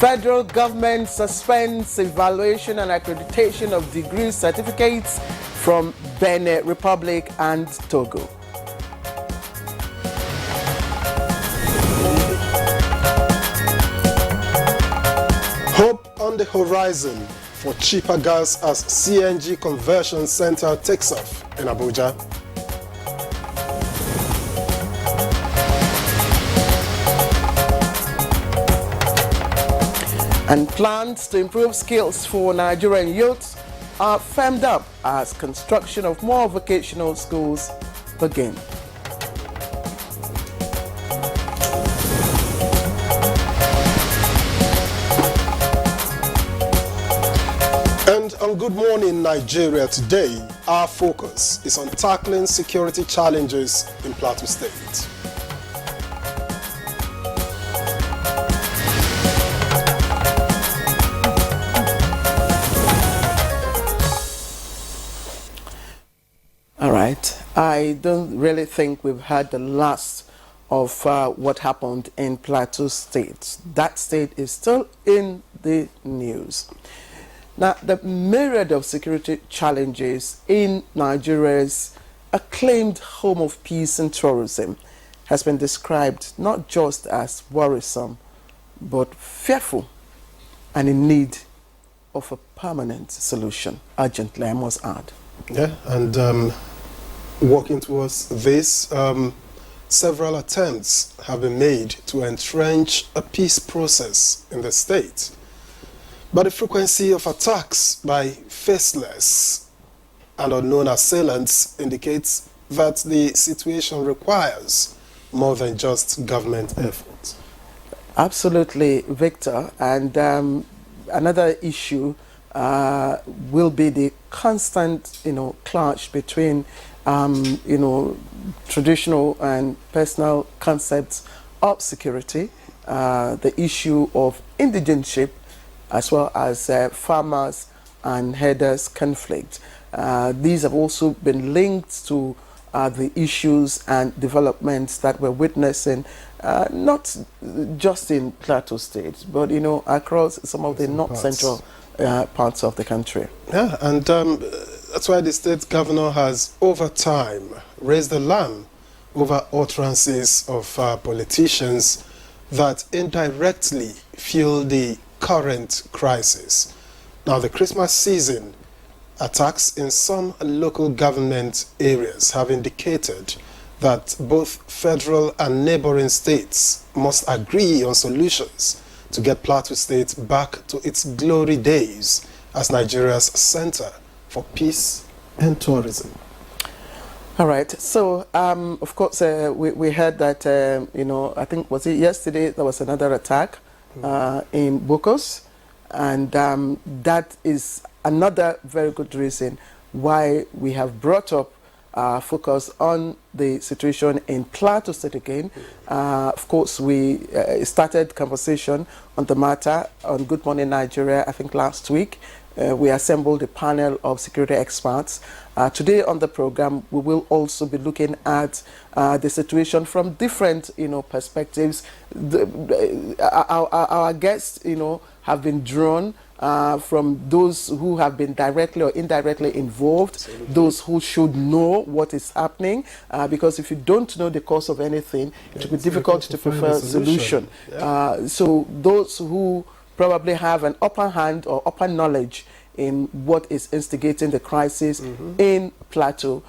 Federal government suspends evaluation and accreditation of degree certificates from Benin Republic and Togo. Hope on the horizon for cheaper gas as CNG conversion center takes off in Abuja. And plans to improve skills for Nigerian youths are firmed up as construction of more vocational schools begin. And on Good Morning Nigeria today, our focus is on tackling security challenges in Plateau State. All right, I don't really think we've heard the last of what happened in Plateau State. That state is still in the news. Now, the myriad of security challenges in Nigeria's acclaimed home of peace and tourism has been described not just as worrisome, but fearful and in need of a permanent solution, urgently, I must add. Yeah, and working towards this, several attempts have been made to entrench a peace process in the state. But the frequency of attacks by faceless and unknown assailants indicates that the situation requires more than just government efforts. Absolutely, Victor. And another issue will be the constant, clash between, traditional and personal concepts of security, the issue of indigenship, as well as farmers and herders conflict. These have also been linked to the issues and developments that we're witnessing, not just in Plateau State, but across some of the north-central parts of the country. Yeah, and that's why the state governor has, over time, raised the alarm over utterances of politicians that indirectly fuel the current crisis. Now, the Christmas season attacks in some local government areas have indicated that both federal and neighboring states must agree on solutions to get Plateau State back to its glory days as Nigeria's center for peace and tourism. All right. So, of course, we heard that, I think, was it yesterday, there was another attack in Bokos, and that is another very good reason why we have brought up focus on the situation in Plateau State again. Of course, we started conversation on the matter on Good Morning Nigeria, I think last week. We assembled a panel of security experts. Today on the program, we will also be looking at the situation from different, perspectives. Our guests, have been drawn from those who have been directly or indirectly involved, absolutely, those who should know what is happening, because if you don't know the cause of anything, it will be difficult to prefer a solution. Yeah. So those who probably have an upper hand or upper knowledge in what is instigating the crisis in Plateau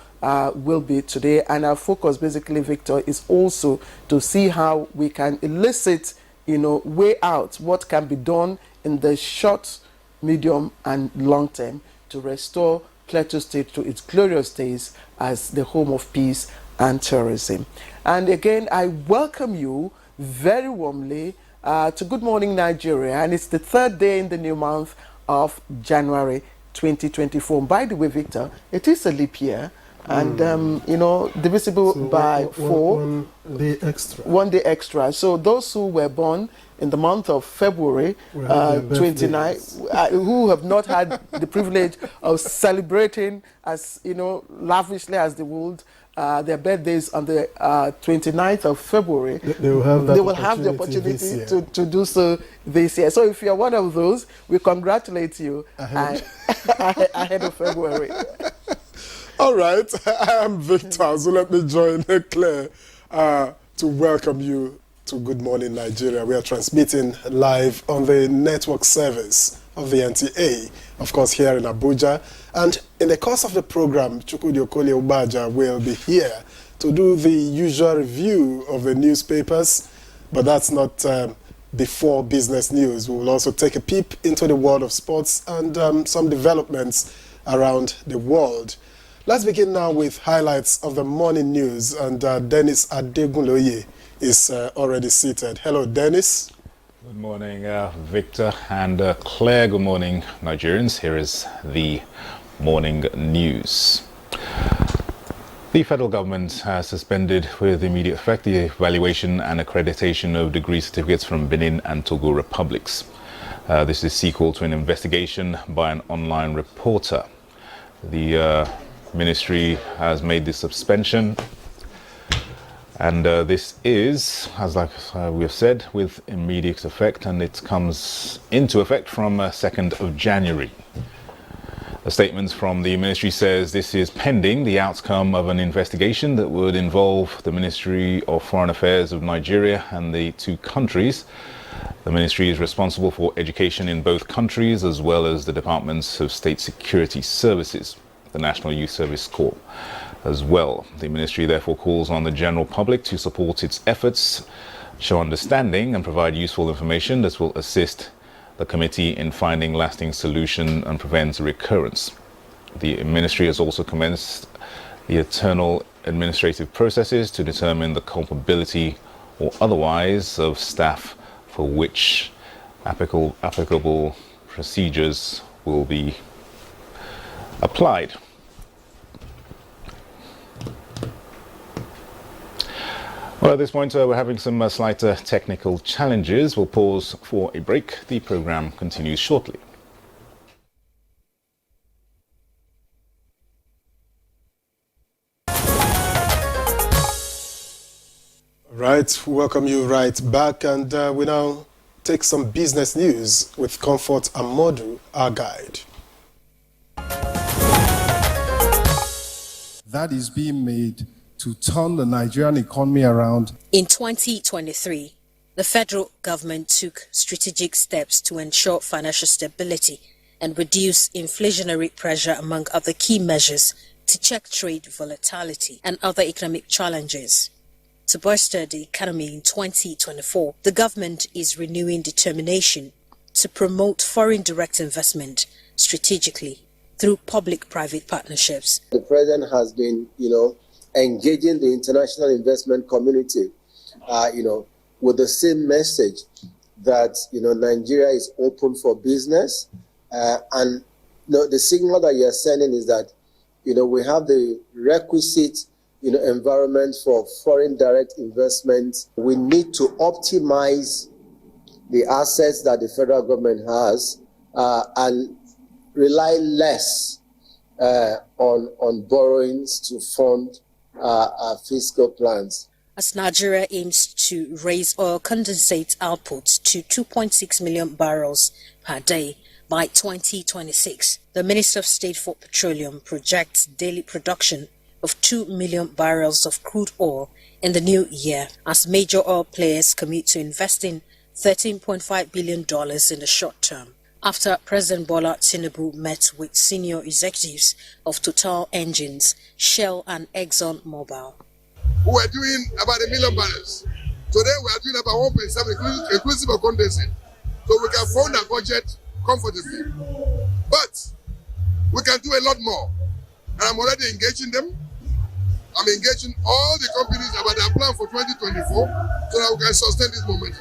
will be today. And our focus basically, Victor, is also to see how we can elicit, way out, what can be done in the short, medium and long term to restore Plateau State to its glorious days as the home of peace and tourism. And again, I welcome you very warmly to Good Morning Nigeria, and it's the third day in the new month of January 2024. And by the way, Victor, it is a leap year, and divisible by 4. 1 day extra. 1 day extra. So those who were born in the month of February 29, who have not had the privilege of celebrating as lavishly as they would their birthdays on the 29th of February, they will have the opportunity to do so this year. So if you are one of those, we congratulate you ahead of February. All right, I am Victor, so let me join Claire to welcome you to Good Morning Nigeria. We are transmitting live on the network service of the NTA, of course, here in Abuja. And in the course of the program, Chukwudi Okolie-Ubaja will be here to do the usual review of the newspapers, but that's not before business news. We will also take a peep into the world of sports and some developments around the world. Let's begin now with highlights of the morning news, and Dennis Adegunloye is already seated. Hello, Dennis. Good morning, Victor and Claire. Good morning, Nigerians. Here is the morning news. The federal government has suspended with immediate effect the evaluation and accreditation of degree certificates from Benin and Togo republics. This is sequel to an investigation by an online reporter. The ministry has made this suspension, and this is, as we have said, with immediate effect, and it comes into effect from 2nd of January. A statement from the ministry says this is pending the outcome of an investigation that would involve the Ministry of Foreign Affairs of Nigeria and the two countries. The ministry is responsible for education in both countries, as well as the Departments of State Security Services, the National Youth Service Corps as well. The ministry therefore calls on the general public to support its efforts, show understanding and provide useful information that will assist the committee in finding lasting solution and prevent recurrence. The ministry has also commenced the internal administrative processes to determine the culpability or otherwise of staff for which applicable procedures will be applied. Well, at this point, we're having some slight technical challenges. We'll pause for a break. The program continues shortly. Right, welcome you right back, and we now take some business news with Comfort Amodu, our guide. That is being made to turn the Nigerian economy around. In 2023, the federal government took strategic steps to ensure financial stability and reduce inflationary pressure, among other key measures, to check trade volatility and other economic challenges. To bolster the economy in 2024, the government is renewing determination to promote foreign direct investment strategically through public-private partnerships. The president has been, engaging the international investment community, with the same message that, Nigeria is open for business. And the signal that you're sending is that, we have the requisite, environment for foreign direct investment. We need to optimize the assets that the federal government has and rely less on borrowings to fund our fiscal plans. As Nigeria aims to raise oil condensate output to 2.6 million barrels per day by 2026, the Minister of State for Petroleum projects daily production of 2 million barrels of crude oil in the new year, as major oil players commit to investing $13.5 billion in the short term. After President Bola Tinubu met with senior executives of Total Engines, Shell and Exxon Mobil. We were doing about 1 million barrels. Today we are doing about 1.7 inclusive of condensate. So we can fund our budget comfortably. But we can do a lot more. And I'm already engaging them. I'm engaging all the companies about their plan for 2024 so that we can sustain this momentum.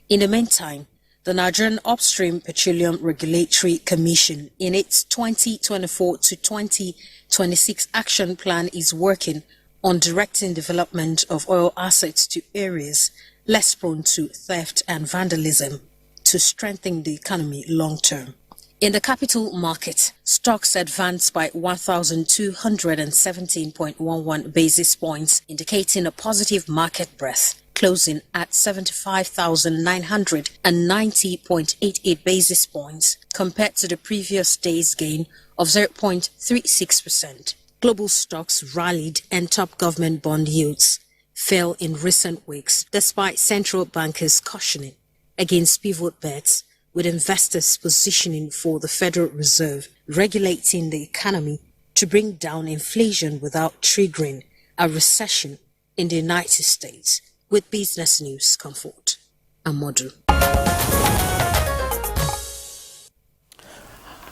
In the meantime, The Nigerian Upstream Petroleum Regulatory Commission, in its 2024 to 2026 action plan, is working on directing development of oil assets to areas less prone to theft and vandalism to strengthen the economy long term. In the capital market, stocks advanced by 1,217.11 basis points, indicating a positive market breadth, closing at 75,990.88 basis points compared to the previous day's gain of 0.36%. Global stocks rallied and top government bond yields fell in recent weeks, despite central bankers cautioning against pivot bets, with investors positioning for the Federal Reserve regulating the economy to bring down inflation without triggering a recession in the United States. With Business News, Comfort Amodu.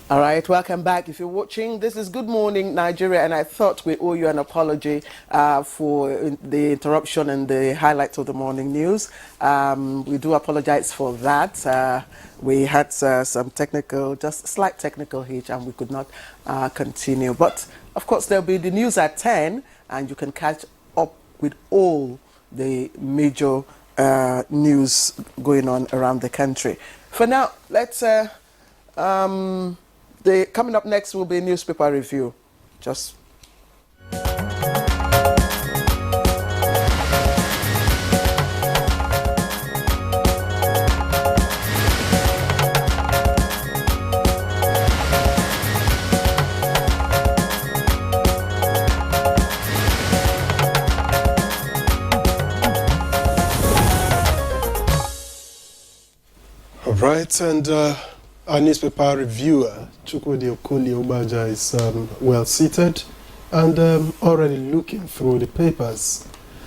All right, welcome back. If you're watching, this is Good Morning Nigeria, and I thought we owe you an apology for the interruption and the highlights of the morning news. We do apologize for that. We had some technical, just slight technical hitch, and we could not continue. But of course, there'll be the news at 10, and you can catch up with all the major news going on around the country. For now, let's coming up next will be a newspaper review. Just All right, and our newspaper reviewer, Chukwudi Okoli Obaja, is well seated and already looking through the papers.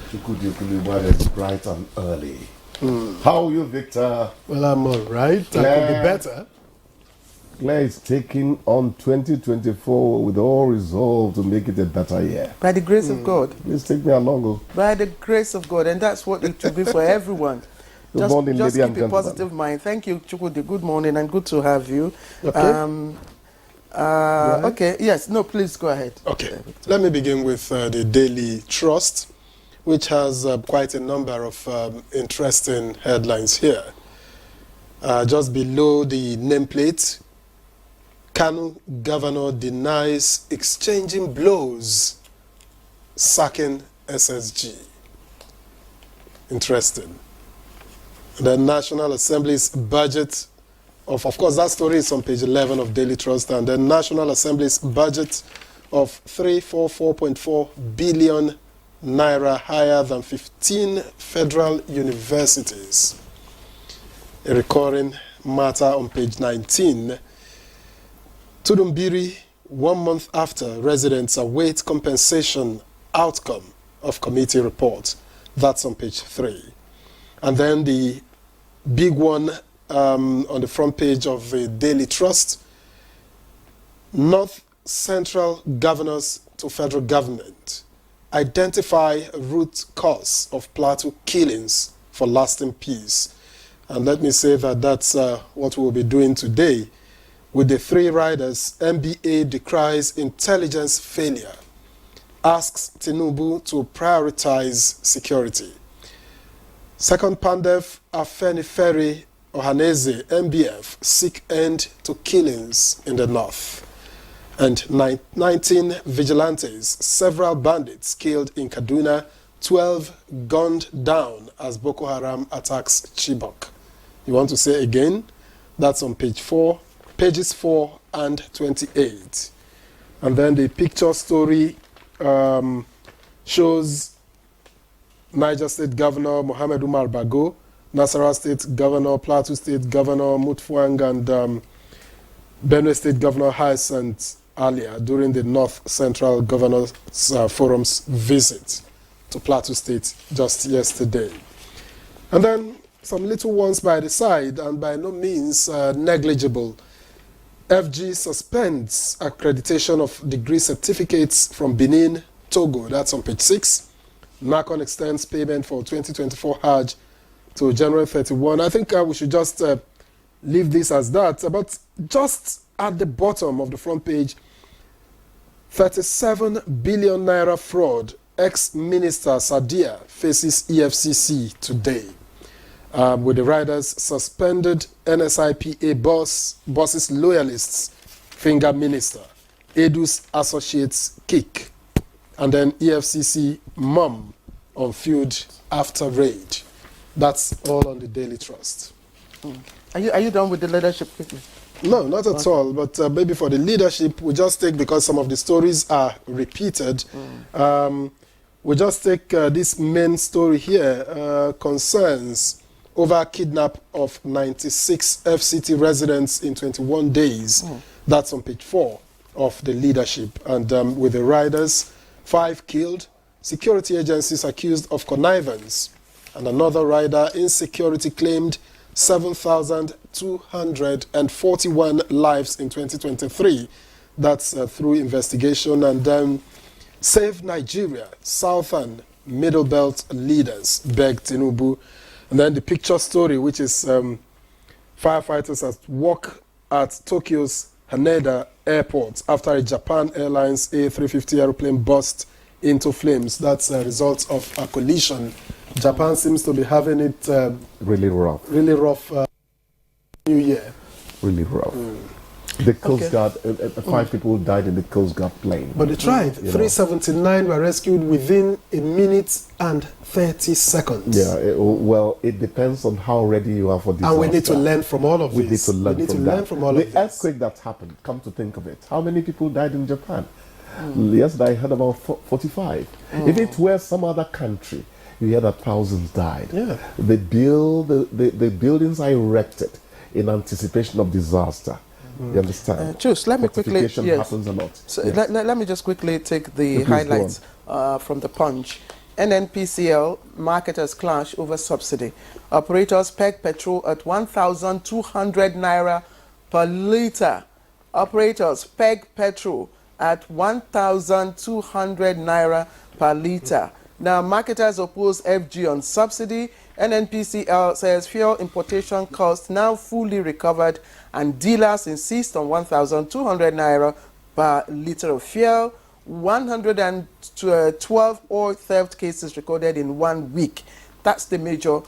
Chukwudi Okoli Obaja is bright and early. How are you, Victor? Well, I'm all right. I could be better. Claire is taking on 2024 with all resolve to make it a better year. by the grace of God. Please take me along. By the grace of God, and that's what it should be for everyone. Good morning, just lady and keep a gentlemen. positive mind. Thank you, Chukwudi. Good morning and good to have you. Okay. Okay, yes, no, please go ahead. Okay, let me begin with the Daily Trust, which has quite a number of interesting headlines here. Just below the nameplate, Kanu governor denies exchanging blows, sacking SSG. Interesting. The National Assembly's budget of course, that story is on page 11 of Daily Trust, and the National Assembly's budget of 344.4 billion naira higher than 15 federal universities. A recurring matter on page 19. Tudumbiri, 1 month after, residents await compensation outcome of committee report. That's on page 3. And then the big one on the front page of the Daily Trust, North Central governors to federal government identify root cause of Plateau killings for lasting peace. And let me say that that's what we'll be doing today. With the 3 riders, MBA decries intelligence failure, asks Tinubu to prioritize security. Second Pandef, Afenifere, Ohaneze, MBF seek end to killings in the north. And 19 vigilantes, several bandits killed in Kaduna, 12 gunned down as Boko Haram attacks Chibok. You want to say again? That's on page 4, pages 4 and 28. And then the picture story shows Niger State Governor Mohammed Umar Bago, Nasarawa State Governor, Plateau State Governor Mutfwang, and Benue State Governor Hyacinth Alia during the North Central Governors Forum's visit to Plateau State just yesterday. And then some little ones by the side, and by no means negligible. FG suspends accreditation of degree certificates from Benin, Togo. That's on page 6. NACON extends payment for 2024 Hajj to January 31. I think we should just leave this as that. But just at the bottom of the front page, 37 billion naira fraud. Ex-Minister Sadia faces EFCC today. With the riders suspended, NSIPA boss's loyalists, finger minister, Edu's associates kick, and then EFCC mum on field after raid. That's all on the Daily Trust. Are you done with the leadership quickly? No, not at all. But maybe for the leadership, we just take, because some of the stories are repeated. We just take this main story here, concerns over kidnap of 96 FCT residents in 21 days. That's on page 4 of the leadership. And with the riders, 5 killed, security agencies accused of connivance, and another rider in security claimed 7,241 lives in 2023. That's through investigation. And then Save Nigeria, Southern Middle Belt leaders beg Tinubu. And then the picture story, which is firefighters at work at Tokyo's Haneda Airport after a Japan Airlines A350 aeroplane burst into flames. That's a result of a collision. Japan seems to be having it Really rough. really rough New Year. Really rough. The Coast Guard, 5 people died in the Coast Guard plane. But they tried. 379 were rescued within a minute and 30 seconds. Yeah, it depends on how ready you are for disaster. And we need to learn from all of We this. need to learn from that. The The earthquake that happened, come to think of it, how many people died in Japan? Yesterday I heard about 45. If it were some other country, you hear that thousands died. Yeah. The buildings are erected in anticipation of disaster. You understand? Just let me quickly. Fortification happens a lot. So Yes. let me just quickly take the Please highlights from the Punch. NNPCL marketers clash over subsidy. Operators peg petrol at 1,200 naira per litre. Operators peg petrol at 1,200 naira per litre. Now, marketers oppose FG on subsidy. NNPCL says fuel importation costs now fully recovered, and dealers insist on 1,200 naira per litre of fuel. 112 oil theft cases recorded in 1 week. That's the major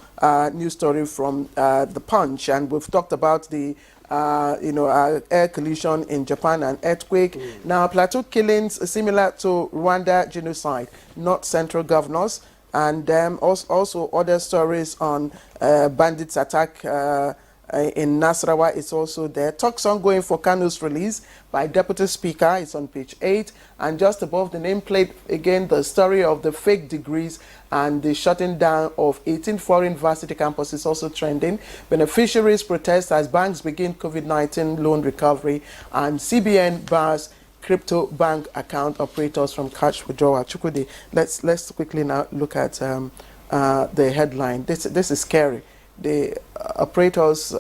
news story from the Punch, and we've talked about the air collision in Japan and earthquake. Now, Plateau killings similar to Rwanda genocide, not central governors, and also other stories on bandits attack in Nasarawa is also there. Talks ongoing for Kanu's release by Deputy Speaker. It's on page 8. And just above the nameplate, again, the story of the fake degrees and the shutting down of 18 foreign varsity campuses also trending. Beneficiaries protest as banks begin COVID-19 loan recovery, and CBN bars crypto bank account operators from cash withdrawal. Chukwudi, let's quickly now look at the headline. This is scary. The operators,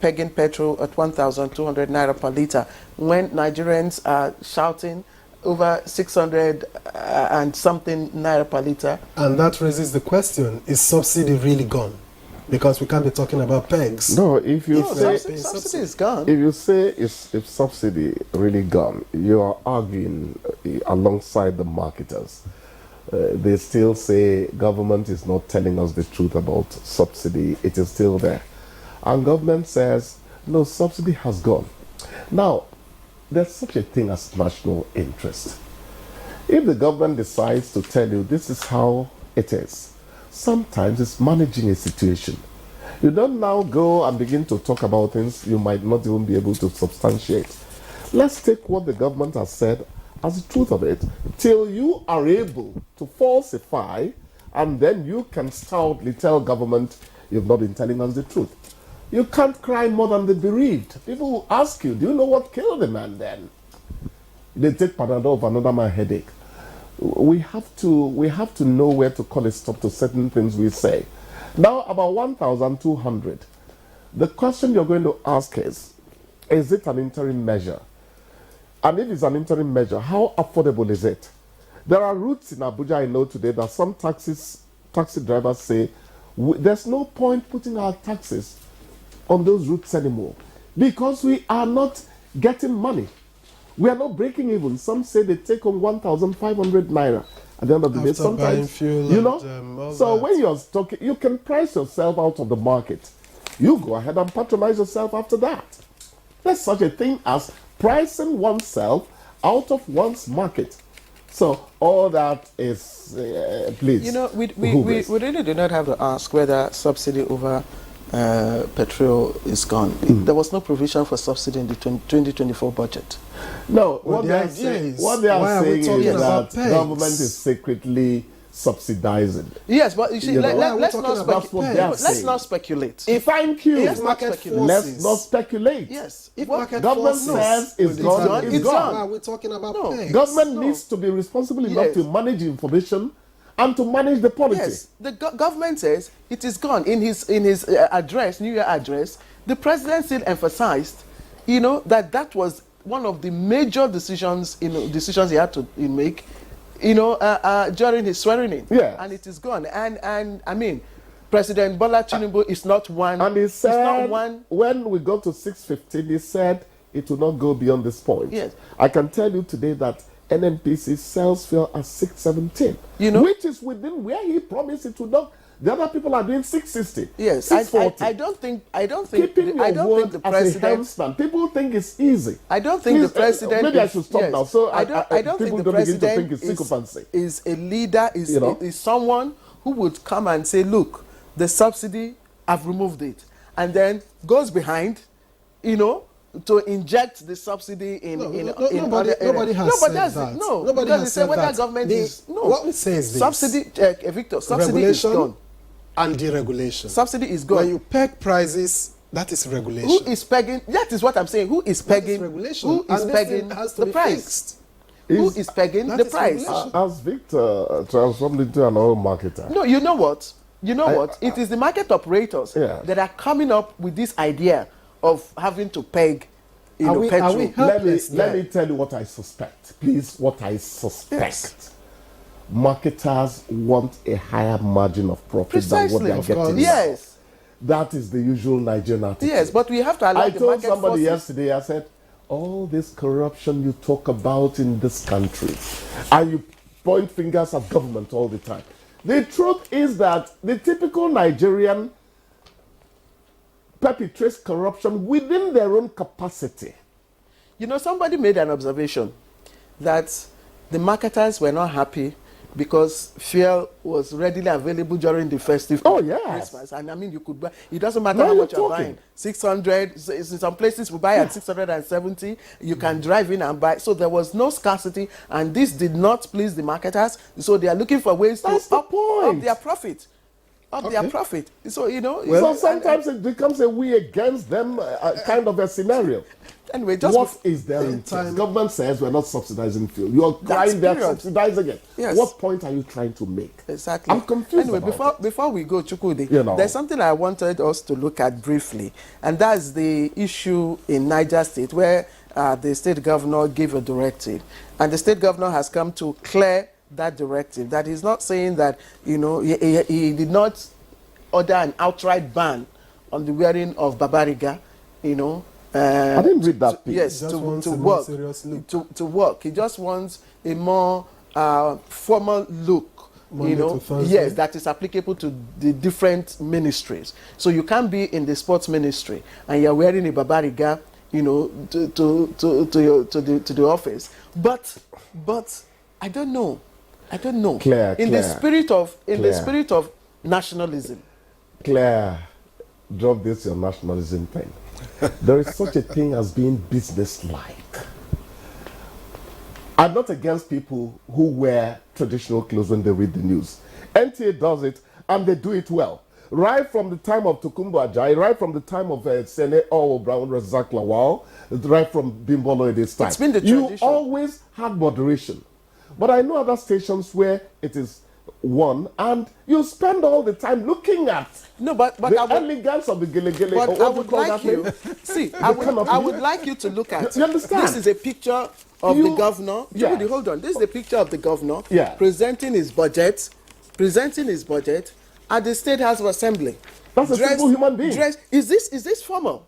pegging petrol at 1,200 naira per litre, when Nigerians are shouting over 600 and something naira per litre. And that raises the question, is subsidy really gone? Because we can't be talking about pegs. No, if you say subsidy is gone. If you say if subsidy really gone, you are arguing alongside the marketers. They still say government is not telling us the truth about subsidy. It is still there. And government says, no, subsidy has gone. Now, there's such a thing as national interest. If the government decides to tell you this is how it is, sometimes it's managing a situation. You don't now go and begin to talk about things you might not even be able to substantiate. Let's take what the government has said as the truth of it, till you are able to falsify, and then you can stoutly tell government you've not been telling us the truth. You can't cry more than the bereaved. People will ask you, do you know what killed the man then? They take Panadol for another man's headache. We have to know where to call a stop to certain things we say. Now, about 1,200. The question you're going to ask is it an interim measure? And if it's an interim measure, how affordable is it? There are routes in Abuja, I know today, that some taxi drivers say, there's no point putting our taxes on those routes anymore because we are not getting money. We are not breaking even. Some say they take home 1,500 naira at the end of the day. After buying Sometimes, fuel you know. and, all So that. when you're talking, you can price yourself out of the market. You go ahead and patronize yourself after that. There's such a thing as pricing oneself out of one's market. So all that is, please. You know, we really do not have to ask whether subsidy over petrol is gone. There was no provision for subsidy in the 2024 budget. No, Well, what the they are idea saying, is, what they are why are we saying talking is about that pegs? government is secretly subsidizing. Yes, but you see, You know, why are we let's talking not about speculate. pegs? Let's not speculate. Thank you. Let's not market speculate. Let's not speculate. Yes. If What- market government forces says it's will gone, determine it's it, gone. why are we talking about No. pegs? Government No. needs to be responsible enough Yes. to manage information and to manage the policy. Yes, the government says it is gone. In his address, New Year address, the president still emphasized, you know, that was one of the major decisions, decisions he had to make, during his swearing in. Yes. And it is gone. And I mean, President Bola Tinubu is not one. And he it's not said, one. when we got to 6:15, he said it will not go beyond this point. Yes. I can tell you today that NNPC sells fuel at 6:17, You know- which is within where he promised it would not. The other people are doing 6:60. Yes, 6:40. I don't think Keeping I your don't word think the as a president. handstand. People think it's easy. I don't think Please, the president. maybe I is- should stop yes. now. So I don't think people the don't begin to president think it's sycophancy. is a leader. You know? Is someone who would come and say, "Look, the subsidy, I've removed it," and then goes behind, to inject the subsidy in No, in nobody, other areas. nobody has No, but said that's that. it. No, Nobody because has they say said whether that. government is no. What we say is this. Subsidy, Victor. Subsidy is Regulation gone. and deregulation. Subsidy is When gone. you peg prices, that is regulation. Who is pegging? That is what I'm saying. Who is That is pegging? regulation. Who is And this pegging thing has to the be price? fixed. Who is pegging That the is price? regulation. As Victor transformed into an oil marketer. No, you know what? It is the market operators Yeah. that are coming up with this idea of having to peg, Are we petrol. help- Let me helpless let me tell you what I suspect. Please, what I suspect. Yes. Marketers want a higher margin of profit than what Precisely. they are Of getting. course. now. Yes, That is the usual Nigerian attitude. yes, but we have to allow I the told market somebody forces. yesterday, I said, all this corruption you talk about in this country, and you point fingers at government all the time. The truth is that the typical Nigerian perpetrates corruption within their own capacity. Somebody made an observation that the marketers were not happy because fuel was readily available during the festive Oh, yes. Christmas. And I mean, you could buy, it doesn't matter Now how you're much you're talking. buying. 600, in some places we buy at 670. You can drive in and buy. So there was no scarcity, and this did not please the marketers. So they are looking for ways That's to the up point. their profit. Their profit. So, So sometimes it becomes a we against them kind of a scenario. anyway, just What is their intent? Government says we're not subsidizing fuel. You're That's crying they're period. subsidizing it. Yes. What point are you trying to make? Exactly. I'm confused Anyway, about before we go, Chukwudi, You know. there's something I wanted us to look at briefly, and that's the issue in Niger State where the state governor gave a directive, and the state governor has come to clear that directive. That he's not saying that he did not order an outright ban on the wearing of babariga, I didn't read that piece. Yes, He just to wants a more work. serious look. To work. He just wants a more formal look. Monday to Thursday. Yes, that is applicable to the different ministries. So you can't be in the sports ministry and you're wearing a babariga, to the office. But I don't know. Claire, in Claire, the spirit of nationalism. Claire, drop this your nationalism thing. There is such a thing as being business-like. I'm not against people who wear traditional clothes when they read the news. NTA does it, and they do it well. Right from the time of Tokumbo Ajayi, right from the time of Sene Owo Brown, Razak Lawal, right from Bimbolo Ede's time. It's been the You tradition. always had moderation. But I know other stations where it is one, and you spend all the time looking at No, but the I would, elegance of the gele-gele. or but what I do you would call like that you. thing? See, canopy. I would like you to look at. You understand? This is a picture of You- the governor. Yes. Judy, hold on. This is the picture of the governor Yeah. presenting his budget at the State House of Assembly. That's a simple human being. Is this formal?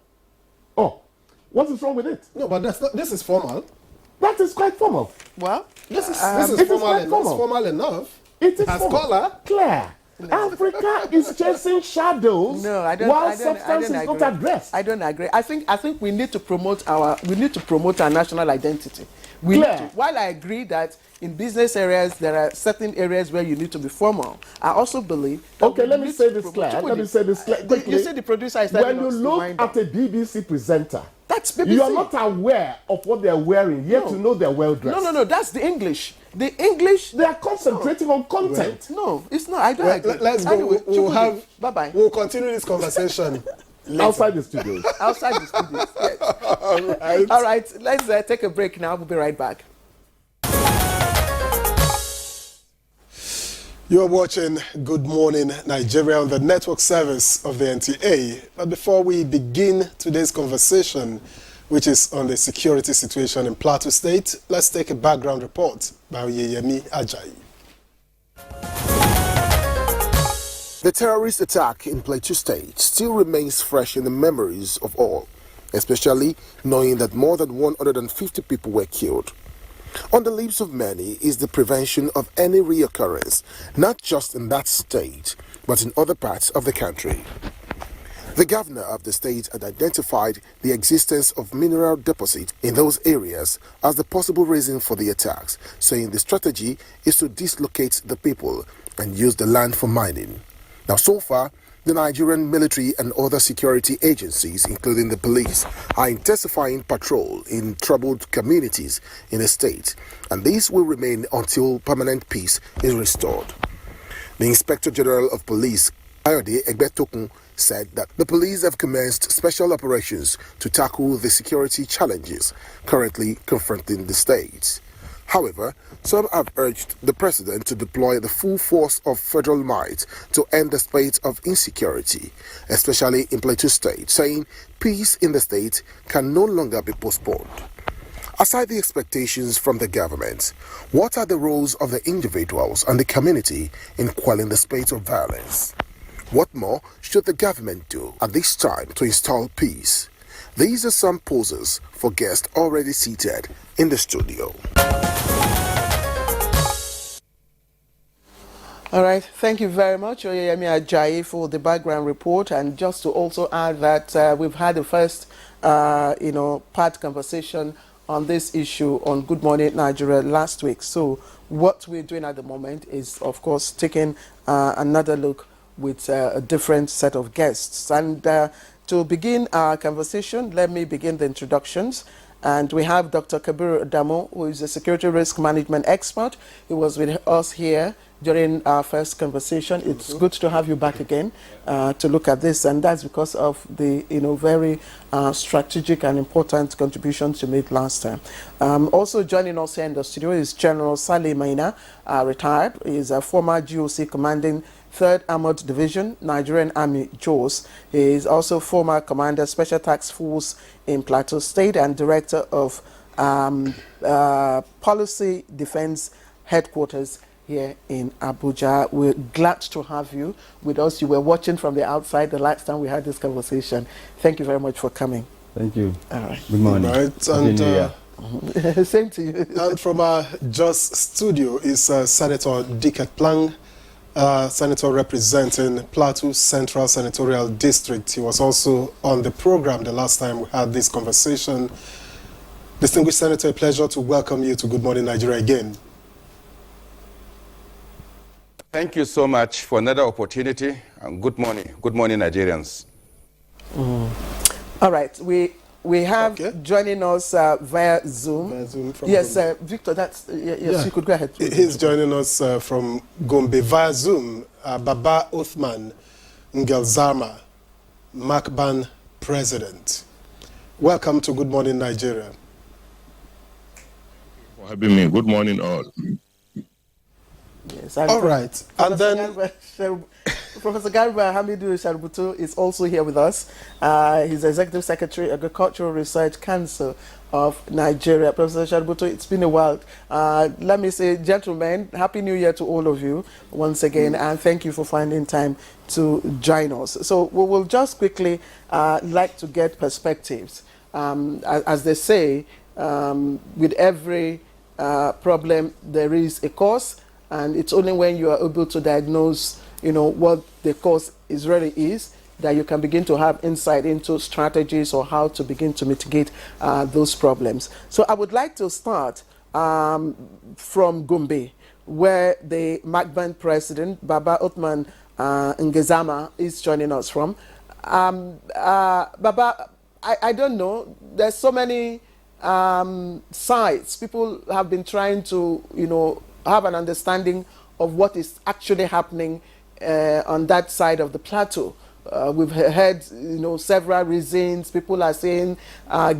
Oh, what is wrong with it? No, but this is formal. That is quite formal. Well, This is it is quite formal. It's formal enough. It is Has formal. color. Claire, Africa is chasing shadows No, I don't. while I don't, substance is agree. not addressed. I don't agree. I think we need to promote our national identity. Claire. While I agree that in business areas there are certain areas where you need to be formal, I also believe. Okay, let me say this, Claire. Quickly. You see, the producer is when you look at a BBC presenter, that's BBC. You are not aware of what they are wearing, yet you know they're well dressed. No. That's the English. The English. They are concentrating on content. No, it's not. I don't agree. Let's go. Anyway, bye-bye. We'll continue this conversation outside the studios. Outside the studios. Yes. All right. All right. Let's take a break now. We'll be right back. You are watching Good Morning Nigeria on the network service of the NTA. But before we begin today's conversation, which is on the security situation in Plateau State, let's take a background report by Oyeyemi Ajayi. The terrorist attack in Plateau State still remains fresh in the memories of all, especially knowing that more than 150 people were killed. On the lips of many is the prevention of any reoccurrence, not just in that state, but in other parts of the country. The governor of the state had identified the existence of mineral deposits in those areas as the possible reason for the attacks, saying the strategy is to dislocate the people and use the land for mining. Now, so far, the Nigerian military and other security agencies, including the police, are intensifying patrol in troubled communities in the state, and this will remain until permanent peace is restored. The Inspector General of Police, Ayode Egbetokun, said that the police have commenced special operations to tackle the security challenges currently confronting the state. However, some have urged the president to deploy the full force of federal might to end the spate of insecurity, especially in Plateau State, saying peace in the state can no longer be postponed. Aside the expectations from the government, what are the roles of the individuals and the community in quelling the spate of violence? What more should the government do at this time to install peace? These are some poses for guests already seated in the studio. All right, thank you very much, Oyeyemi Ajayi, for the background report. And just to also add that we've had the first, part conversation on this issue on Good Morning Nigeria last week. So what we're doing at the moment is, of course, taking another look with a different set of guests. And to begin our conversation, let me begin the introductions. And we have Dr. Kabir Damo, who is a security risk management expert. He was with us here during our first conversation. It's good to have you back again to look at this, and that's because of the very strategic and important contributions you made last time. Also joining us here in the studio is General Saleh Maina, retired. He is a former GOC commanding 3rd Armored Division, Nigerian Army, JOS. He is also former Commander Special Task Force in Plateau State and Director of Policy Defense Headquarters here in Abuja. We're glad to have you with us. You were watching from the outside the last time we had this conversation. Thank you very much for coming. Thank you. All right. Good morning. Right, and Same to you. and from our JOS studio is Senator Dickett Plang, Senator representing Plateau Central Senatorial District. He was also on the program the last time we had this conversation. Distinguished Senator, a pleasure to welcome you to Good Morning Nigeria again. Thank you so much for another opportunity, and good morning, Nigerians. All right, we have joining us via Zoom. Yes, Victor, yes, you could go ahead. Please. He's joining us from Gombe via Zoom. Baba Uthman Ngelzama, Makban President. Welcome to Good Morning Nigeria. For having me. Good morning, all. Yes, all right. And then Professor Garba Hamidu Sharubutu is also here with us. He's Executive Secretary, Agricultural Research Council. of Nigeria. Professor Sharubutu, it's been a while. Let me say, gentlemen, Happy New Year to all of you once again, and thank you for finding time to join us. So we will just quickly like to get perspectives. As they say, with every problem, there is a cause, and it's only when you are able to diagnose, what the cause really is, that you can begin to have insight into strategies or how to begin to mitigate those problems. So I would like to start from Gombe, where the MACBAN president, Baba Othman Ngezama, is joining us from. Baba, I don't know, there's so many sides. People have been trying to, have an understanding of what is actually happening on that side of the plateau. We've heard, several reasons. People are saying,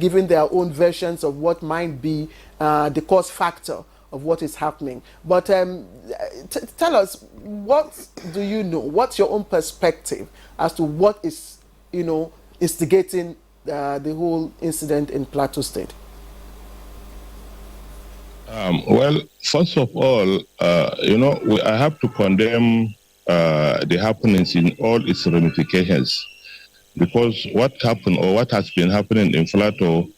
giving their own versions of what might be the cause factor of what is happening. But tell us, what do you know? What's your own perspective as to what is, instigating the whole incident in Plateau State? Well, first of all, I have to condemn the happenings in all its ramifications, because what happened or what has been happening in Plateau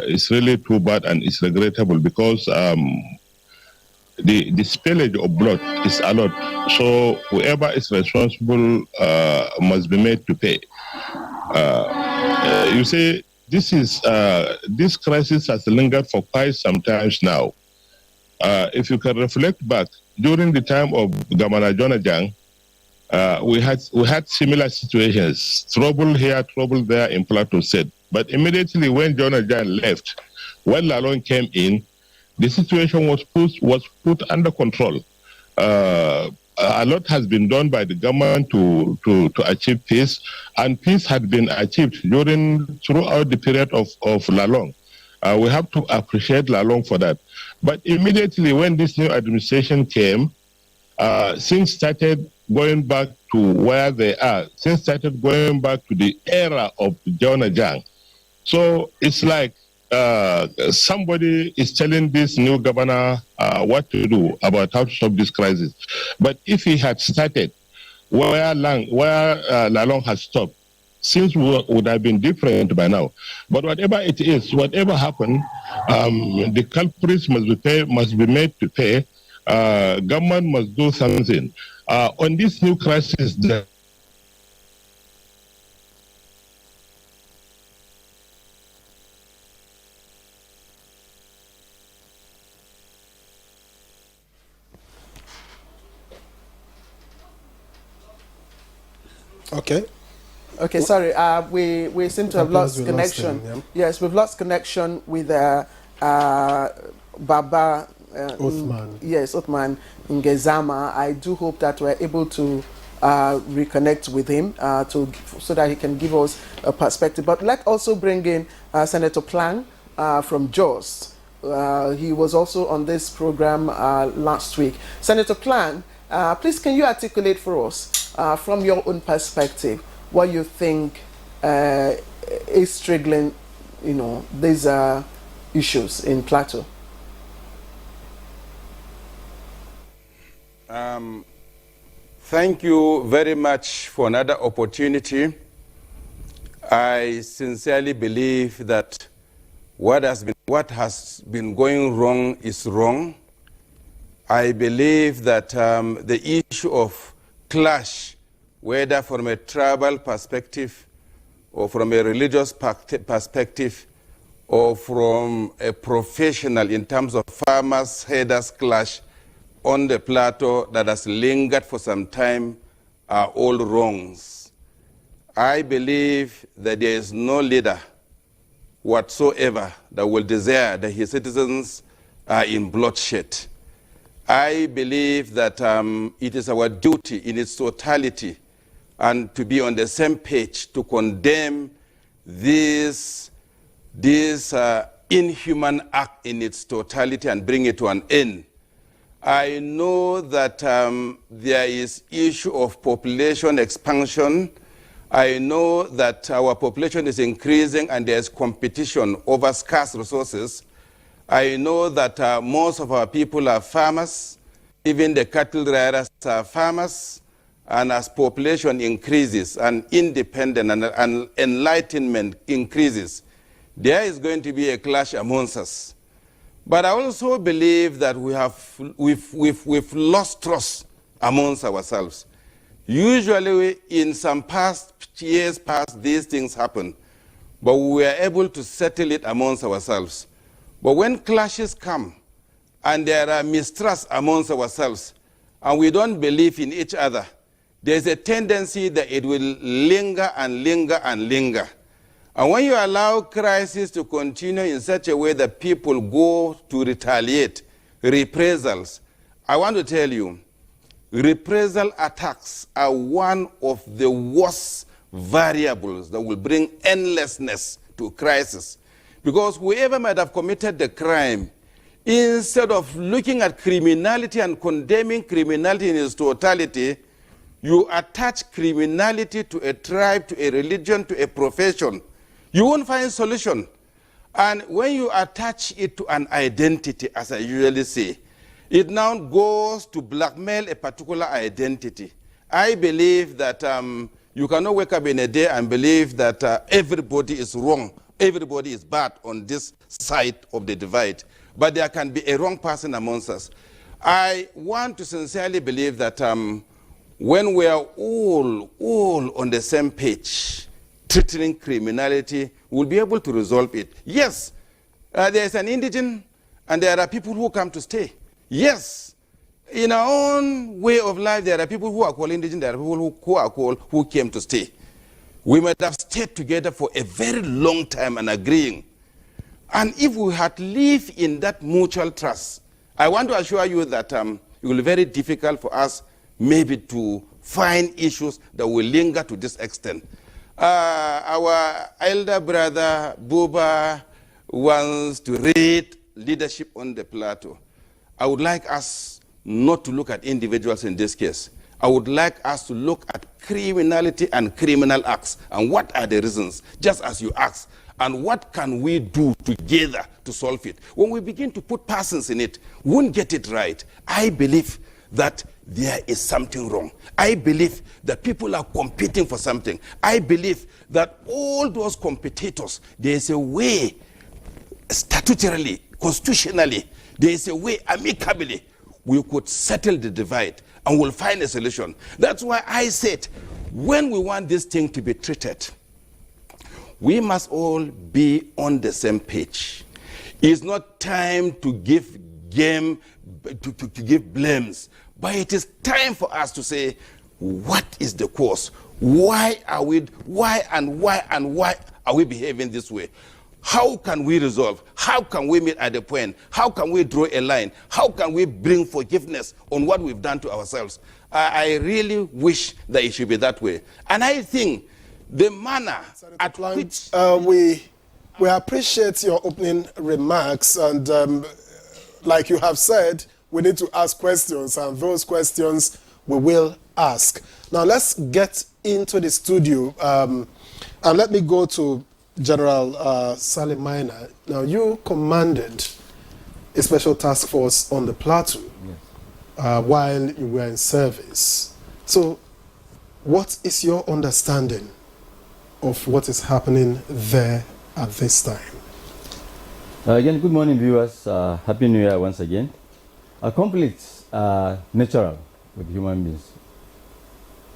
is really too bad, and it's regrettable, because the spillage of blood is a lot. So whoever is responsible must be made to pay. You say this crisis has lingered for quite some time now. If you can reflect back, during the time of Governor Jonajang, we had similar situations, trouble here, trouble there in Plateau State. But immediately when Jonajang left, when Lalong came in, the situation was put under control. A lot has been done by the government to achieve peace, and peace had been achieved throughout the period of Lalong. We have to appreciate Lalong for that. But immediately when this new administration came, things started going back to where they are. Things started going back to the era of Jonajang. So it's like somebody is telling this new governor what to do about how to solve this crisis. But if he had started where Lalong has stopped, things would have been different by now. But whatever it is, whatever happened, the culprits must be made to pay. Government must do something. On this new crisis, Okay, sorry. We seem to have lost connection. Yes, we've lost connection with Baba Othman. Yes, Othman Ngezama. I do hope that we're able to reconnect with him so that he can give us a perspective. But let's also bring in Senator Plang from Jos. He was also on this program last week. Senator Plang, please can you articulate for us from your own perspective what you think is triggering, these issues in Plateau? Thank you very much for another opportunity. I sincerely believe that what has been going wrong is wrong. I believe that the issue of clash, whether from a tribal perspective or from a religious perspective or from a professional in terms of farmers, herders clash on the plateau that has lingered for some time, are all wrongs. I believe that there is no leader whatsoever that will desire that his citizens are in bloodshed. I believe that it is our duty in its totality and to be on the same page to condemn this inhuman act in its totality and bring it to an end. I know that there is issue of population expansion I know that our population is increasing and there's competition over scarce resources. I know that most of our people are farmers. Even the cattle rearers are farmers. And as population increases and independence and enlightenment increases, there is going to be a clash amongst us. But I also believe that we've lost trust amongst ourselves. Usually, in some years past, these things happen, but we were able to settle it amongst ourselves. But when clashes come, and there are mistrust amongst ourselves, and we don't believe in each other, there's a tendency that it will linger and linger and linger. And when you allow crisis to continue in such a way that people go to retaliate, reprisals, I want to tell you, reprisal attacks are one of the worst variables that will bring endlessness to crisis. Because whoever might have committed the crime, instead of looking at criminality and condemning criminality in its totality, you attach criminality to a tribe, to a religion, to a profession. You won't find solution. And when you attach it to an identity, as I usually say, it now goes to blackmail a particular identity. I believe that you cannot wake up in a day and believe that everybody is wrong, everybody is bad on this side of the divide. But there can be a wrong person amongst us. I want to sincerely believe that when we are all on the same page, treating criminality, we'll be able to resolve it. Yes, there is an indigent, and there are people who come to stay. Yes, in our own way of life, there are people who are called indigent, there are people who are called who came to stay. We might have stayed together for a very long time and agreeing. And if we had lived in that mutual trust, I want to assure you that it will be very difficult for us maybe to find issues that will linger to this extent. Our elder brother, Buba, wants to read leadership on the plateau. I would like us not to look at individuals in this case. I would like us to look at criminality and criminal acts and what are the reasons, just as you asked, and what can we do together to solve it. When we begin to put persons in it, we won't get it right. I believe that there is something wrong. I believe that people are competing for something. I believe that all those competitors, there is a way, statutorily, constitutionally, there is a way, amicably, we could settle the divide and we'll find a solution. That's why I said, when we want this thing to be treated, we must all be on the same page. It's not time to give blames, but it is time for us to say, what is the cause? Why are we behaving this way? How can we resolve? How can we meet at the point? How can we draw a line? How can we bring forgiveness on what we've done to ourselves? I really wish that it should be that way. And I think the manner at which... We appreciate your opening remarks, and like you have said, we need to ask questions, and those questions we will ask. Now let's get into the studio, and let me go to General Salim Maina. Now you commanded a special task force on the Plateau while you were in service. So what is your understanding of what is happening there at this time? Again, good morning, viewers. Happy New Year once again. Conflicts are natural with human beings.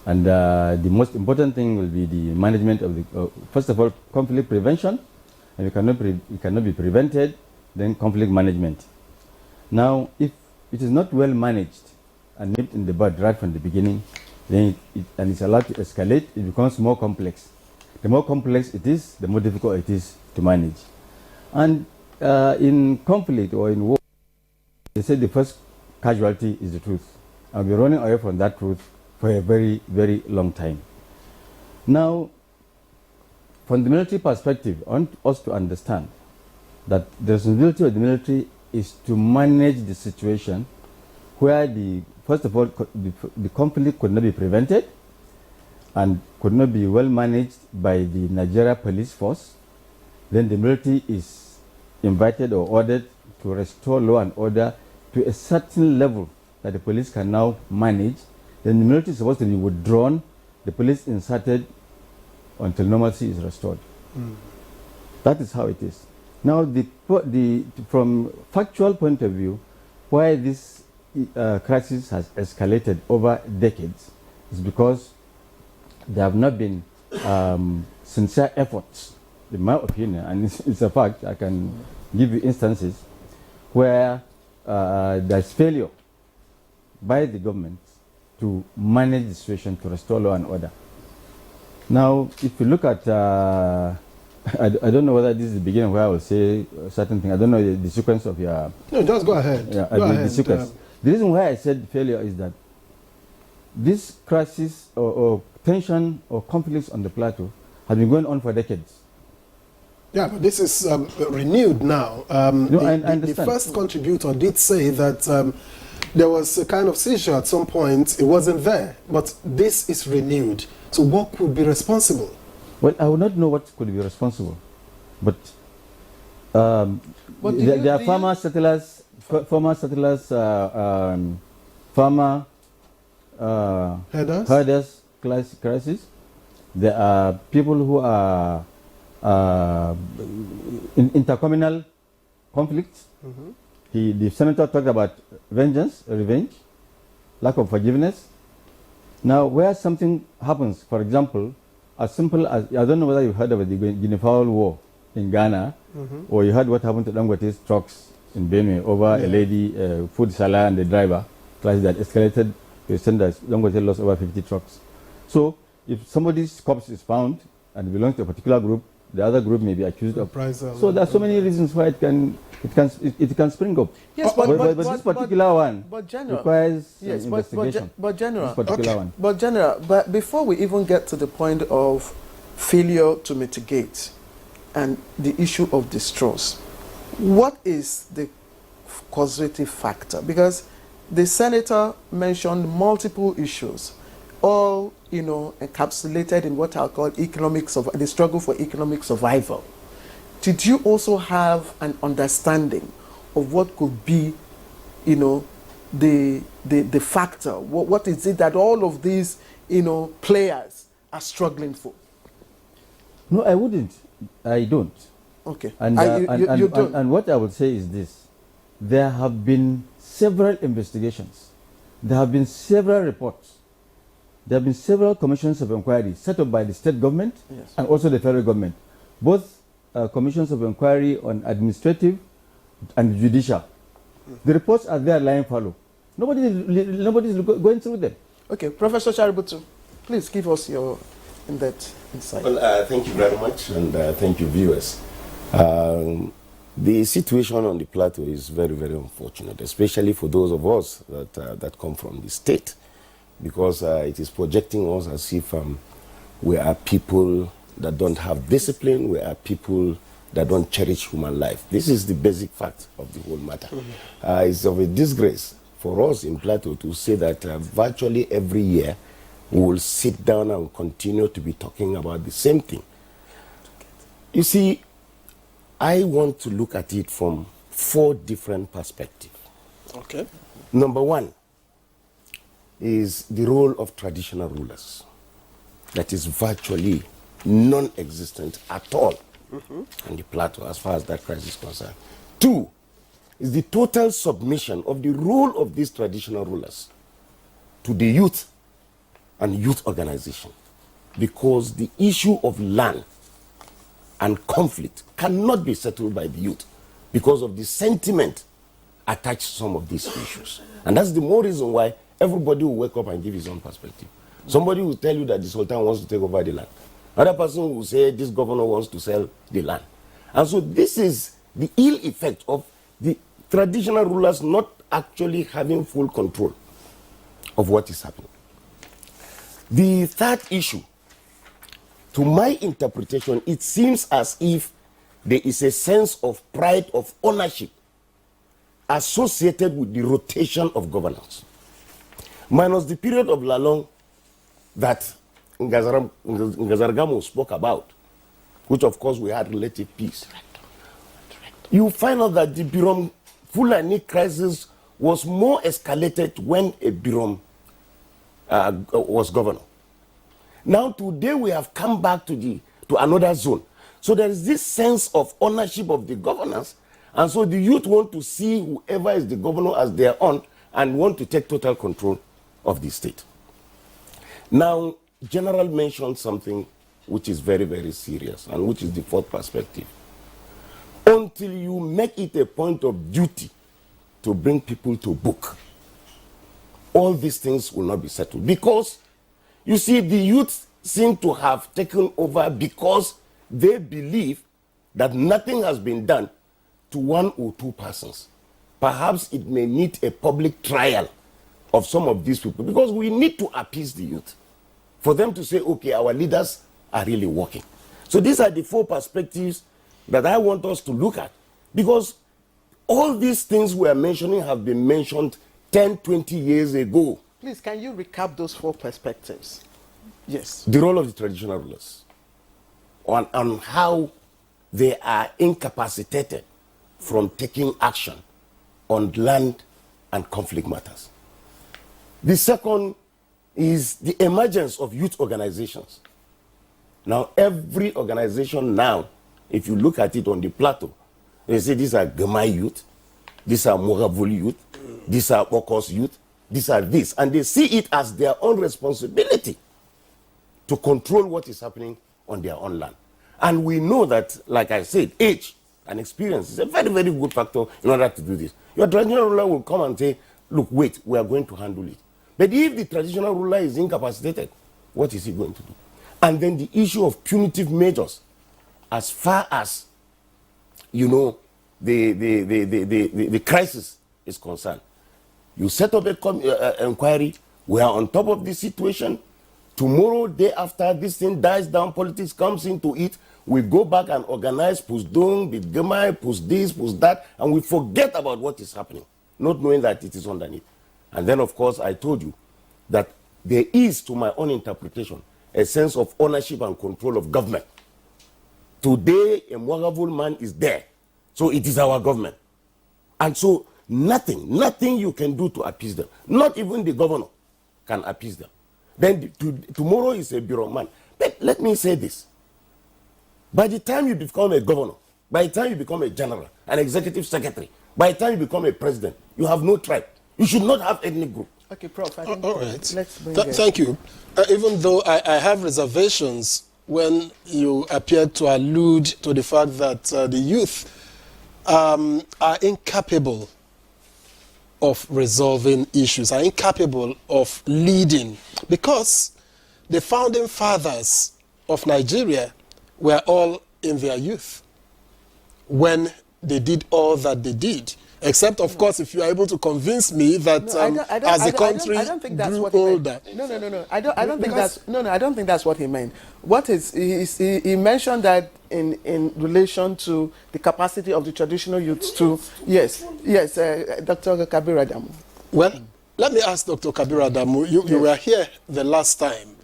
And the most important thing will be the management of the, first of all, conflict prevention. And it cannot be prevented, then conflict management. Now, if it is not well managed and nipped in the bud right from the beginning, then and it's allowed to escalate, it becomes more complex. The more complex it is, the more difficult it is to manage. And in conflict or in war, they say the first casualty is the truth. And we're running away from that truth for a very, very long time. Now, from the military perspective, I want us to understand that the responsibility of the military is to manage the situation where first of all, the conflict could not be prevented, and could not be well managed by the Nigeria police force, then the military is invited or ordered to restore law and order to a certain level that the police can now manage. Then the military is supposed to be withdrawn, the police inserted until normalcy is restored. That is how it is. Now, from factual point of view, why this crisis has escalated over decades is because there have not been sincere efforts, in my opinion, and it's a fact. I can give you instances where there's failure by the government to manage the situation, to restore law and order. Now, if you look at, I don't know whether this is the beginning where I will say a certain thing. I don't know the sequence of your... No, just go ahead. Yeah, go ahead. The sequence. The reason why I said failure is that this crisis or tension or conflicts on the plateau have been going on for decades. Yeah, but this is renewed now. No, I understand. The first contributor did say that there was a kind of seizure at some point. It wasn't there, but this is renewed. So what could be responsible? Well, I would not know what could be responsible, but there are farmer settlers, farmer herders crisis. There are people who are in intercommunal conflicts. The senator talked about vengeance, revenge, lack of forgiveness. Now, where something happens, for example, as simple as, I don't know whether you heard of the Guinea Fowl War in Ghana, or you heard what happened to Dangote's trucks in Benue over a lady, food seller and the driver, crisis that escalated to the extent that Dangote lost over 50 trucks. So, if somebody's corpse is found and belongs to a particular group, the other group may be accused of. So there are so many reasons why it can spring up. Yes, but this particular one requires investigation. But General, okay. But before we even get to the point of failure to mitigate and the issue of distrust, what is the causative factor? Because the senator mentioned multiple issues, all encapsulated in what I'll call the struggle for economic survival. Did you also have an understanding of what could be, the factor? What is it that all of these, players are struggling for? No, I wouldn't. I don't. Okay. And what I would say is this: there have been several investigations, there have been several reports. There have been several commissions of inquiry set up by the state government and also the federal government, both commissions of inquiry on administrative and judicial. The reports are there lying fallow. Nobody is going through them. Okay, Professor Chaributu, please give us your in-depth insight. Well, thank you very much, and thank you, viewers. The situation on the plateau is very, very unfortunate, especially for those of us that come from the state, because it is projecting us as if we are people that don't have discipline, we are people that don't cherish human life. This is the basic fact of the whole matter. It's of a disgrace for us in Plateau to say that virtually every year we will sit down and continue to be talking about the same thing. You see, I want to look at it from 4 different perspectives. Okay. Number 1 is the role of traditional rulers. That is virtually non-existent at all on the plateau as far as that crisis is concerned. 2 is the total submission of the role of these traditional rulers to the youth and youth organization, because the issue of land and conflict cannot be settled by the youth because of the sentiment attached to some of these issues. And that's the more reason why everybody will wake up and give his own perspective. Somebody will tell you that the Sultan wants to take over the land. Another person will say this governor wants to sell the land. And so this is the ill effect of the traditional rulers not actually having full control of what is happening. The third issue, to my interpretation, it seems as if there is a sense of pride of ownership associated with the rotation of governance. Minus the period of Lalong that Ngazargamo spoke about, which of course we had relative peace, you find out that the Birom Fulani crisis was more escalated when a Birom was governor. Now today we have come back to another zone. So there is this sense of ownership of the governance, and so the youth want to see whoever is the governor as their own and want to take total control of the state. Now, General mentioned something which is very, very serious, and which is the fourth perspective. Until you make it a point of duty to bring people to book, all these things will not be settled. Because, you see, the youth seem to have taken over because they believe that nothing has been done to one or two persons. Perhaps it may need a public trial of some of these people, because we need to appease the youth for them to say, okay, our leaders are really working. So these are the four perspectives that I want us to look at, because all these things we are mentioning have been mentioned 10, 20 years ago. Please, can you recap those four perspectives? Yes. The role of the traditional rulers, on how they are incapacitated from taking action on land and conflict matters. The second is the emergence of youth organizations. Now, every organization now, if you look at it on the plateau, they say these are Gemai youth, these are Moravoli youth, these are Okos youth, these are this. And they see it as their own responsibility to control what is happening on their own land. And we know that, like I said, age and experience is a very, very good factor in order to do this. Your traditional ruler will come and say, look, wait, we are going to handle it. But if the traditional ruler is incapacitated, what is he going to do? And then the issue of punitive measures, as far as, you know, the crisis is concerned. You set up an inquiry, we are on top of this situation. Tomorrow, day after this thing dies down, politics comes into it, we go back and organize Pusdung, Bidgemai, Pus this, Pus that, and we forget about what is happening, not knowing that it is underneath. And then, of course, I told you that there is, to my own interpretation, a sense of ownership and control of government. Today, a Mwagavul man is there, so it is our government. And so, nothing you can do to appease them. Not even the governor can appease them. Then tomorrow is a bureau man. But let me say this. By the time you become a governor, by the time you become a general, an executive secretary, by the time you become a president, you have no tribe. You should not have any group. Okay, Prof. I think all right. Let's bring Thank you. Even though I have reservations when you appear to allude to the fact that the youth are incapable of resolving issues, are incapable of leading, because the founding fathers of Nigeria were all in their youth when they did all that they did. Except, of course, if you are able to convince me that as the country grew older. No. I don't think that's what he meant. What is he mentioned that in relation to the capacity of the traditional youths to yes, Dr. Kabir Adamu. Well, let me ask Dr. Kabir Adamu. You were here the last time.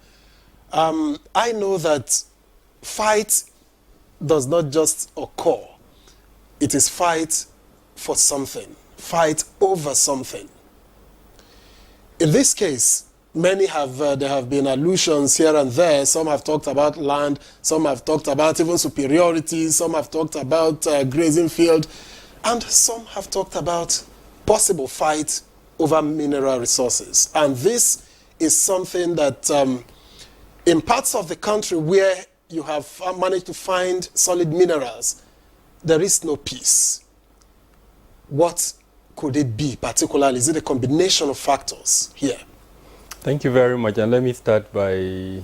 I know that fight does not just occur. It is fight for something, fight over something. In this case, there have been allusions here and there. Some have talked about land, some have talked about even superiority, some have talked about grazing field, and some have talked about possible fight over mineral resources. And this is something that in parts of the country where you have managed to find solid minerals, there is no peace. What could it be particularly? Is it a combination of factors here? Thank you very much. And let me start by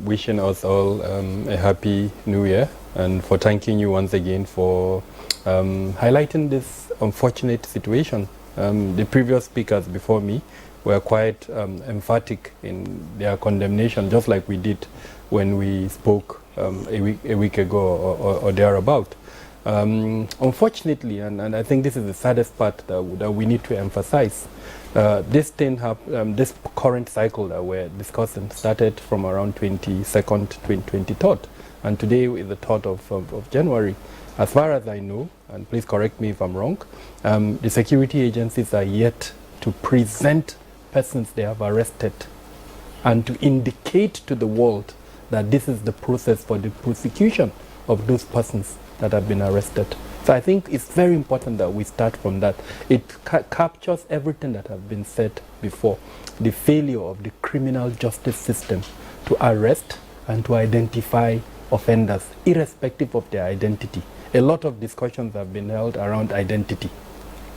wishing us all a happy new year, and for thanking you once again for highlighting this unfortunate situation. The previous speakers before me were quite emphatic in their condemnation, just like we did when we spoke a week ago or thereabout. Unfortunately, and I think this is the saddest part that we need to emphasize, this current cycle that we're discussing started from around 22nd, 23rd, and today is the 3rd of January. As far as I know, and please correct me if I'm wrong, the security agencies are yet to present persons they have arrested and to indicate to the world that this is the process for the prosecution of those persons that have been arrested. So I think it's very important that we start from that. It captures everything that has been said before. The failure of the criminal justice system to arrest and to identify offenders, irrespective of their identity. A lot of discussions have been held around identity.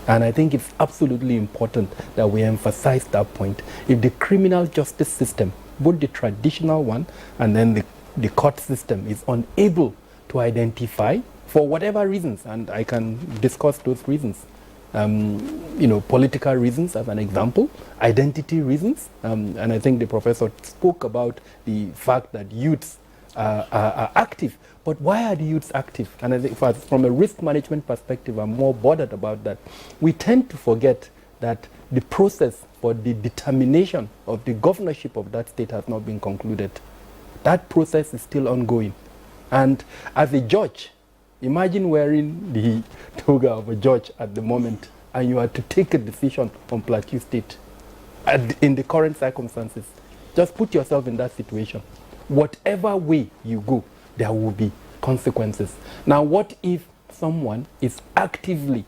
And I think it's absolutely important that we emphasize that point. If the criminal justice system, both the traditional one and then the court system, is unable to identify, for whatever reasons, and I can discuss those reasons, political reasons as an example, identity reasons, and I think the professor spoke about the fact that youths are active. But why are the youths active? And I think from a risk management perspective, I'm more bothered about that. We tend to forget that the process for the determination of the governorship of that state has not been concluded. That process is still ongoing. And as a judge, imagine wearing the toga of a judge at the moment and you are to take a decision on Plateau State in the current circumstances. Just put yourself in that situation. Whatever way you go, there will be consequences. Now, what if someone is actively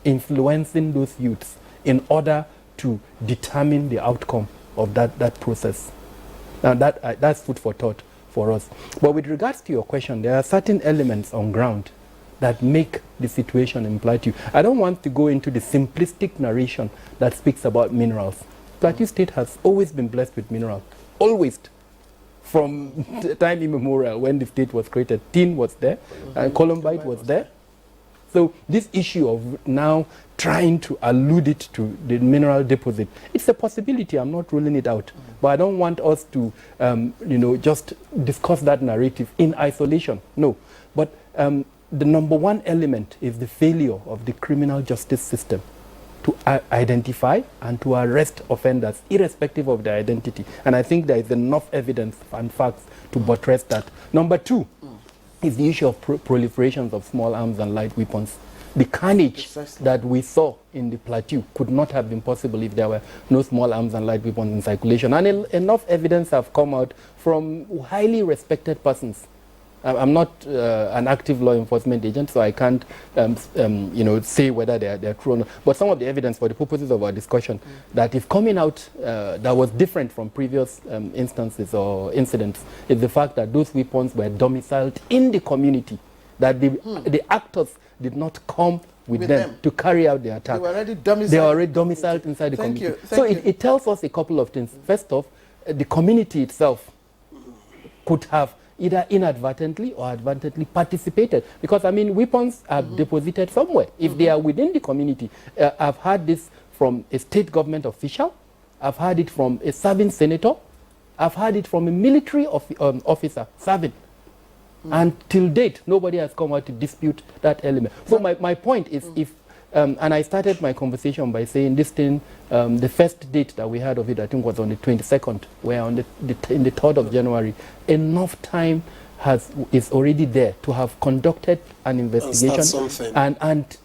influencing those youths in order to determine the outcome of that process? Now, that's food for thought for us. But with regards to your question, there are certain elements on ground that make the situation in Plateau. I don't want to go into the simplistic narration that speaks about minerals. Plateau State has always been blessed with minerals, always. From time immemorial, when the state was created, tin was there, and columbite was there. So this issue of now trying to allude it to the mineral deposit, it's a possibility. I'm not ruling it out, but I don't want us to, just discuss that narrative in isolation. No, but the number one element is the failure of the criminal justice system to identify and to arrest offenders, irrespective of their identity. And I think there is enough evidence and facts to buttress that. Number two is the issue of proliferations of small arms and light weapons. The carnage that we saw in the Plateau could not have been possible if there were no small arms and light weapons in circulation. And enough evidence have come out from highly respected persons. I'm not an active law enforcement agent, so I can't, say whether they're true or not. But some of the evidence, for the purposes of our discussion, that is coming out that was different from previous instances or incidents is the fact that those weapons were domiciled in the community, that the actors did not come with them to carry out the attack. They were already domiciled inside the community. So it tells us a couple of things. First off, the community itself could have either inadvertently or advertently participated. Because, weapons are deposited somewhere. If they are within the community, I've heard this from a state government official, I've heard it from a serving senator, I've heard it from a military officer serving. And till date, nobody has come out to dispute that element. So my point is, and I started my conversation by saying this thing, the first date that we had of it, I think was on the 22nd, where on in the 3rd of January, enough time is already there to have conducted an investigation and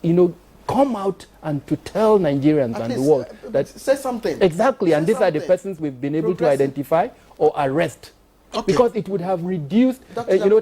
come out and to tell Nigerians and the world that say something. Exactly, and these are the persons we've been able to identify or arrest. Okay. Because it would have reduced,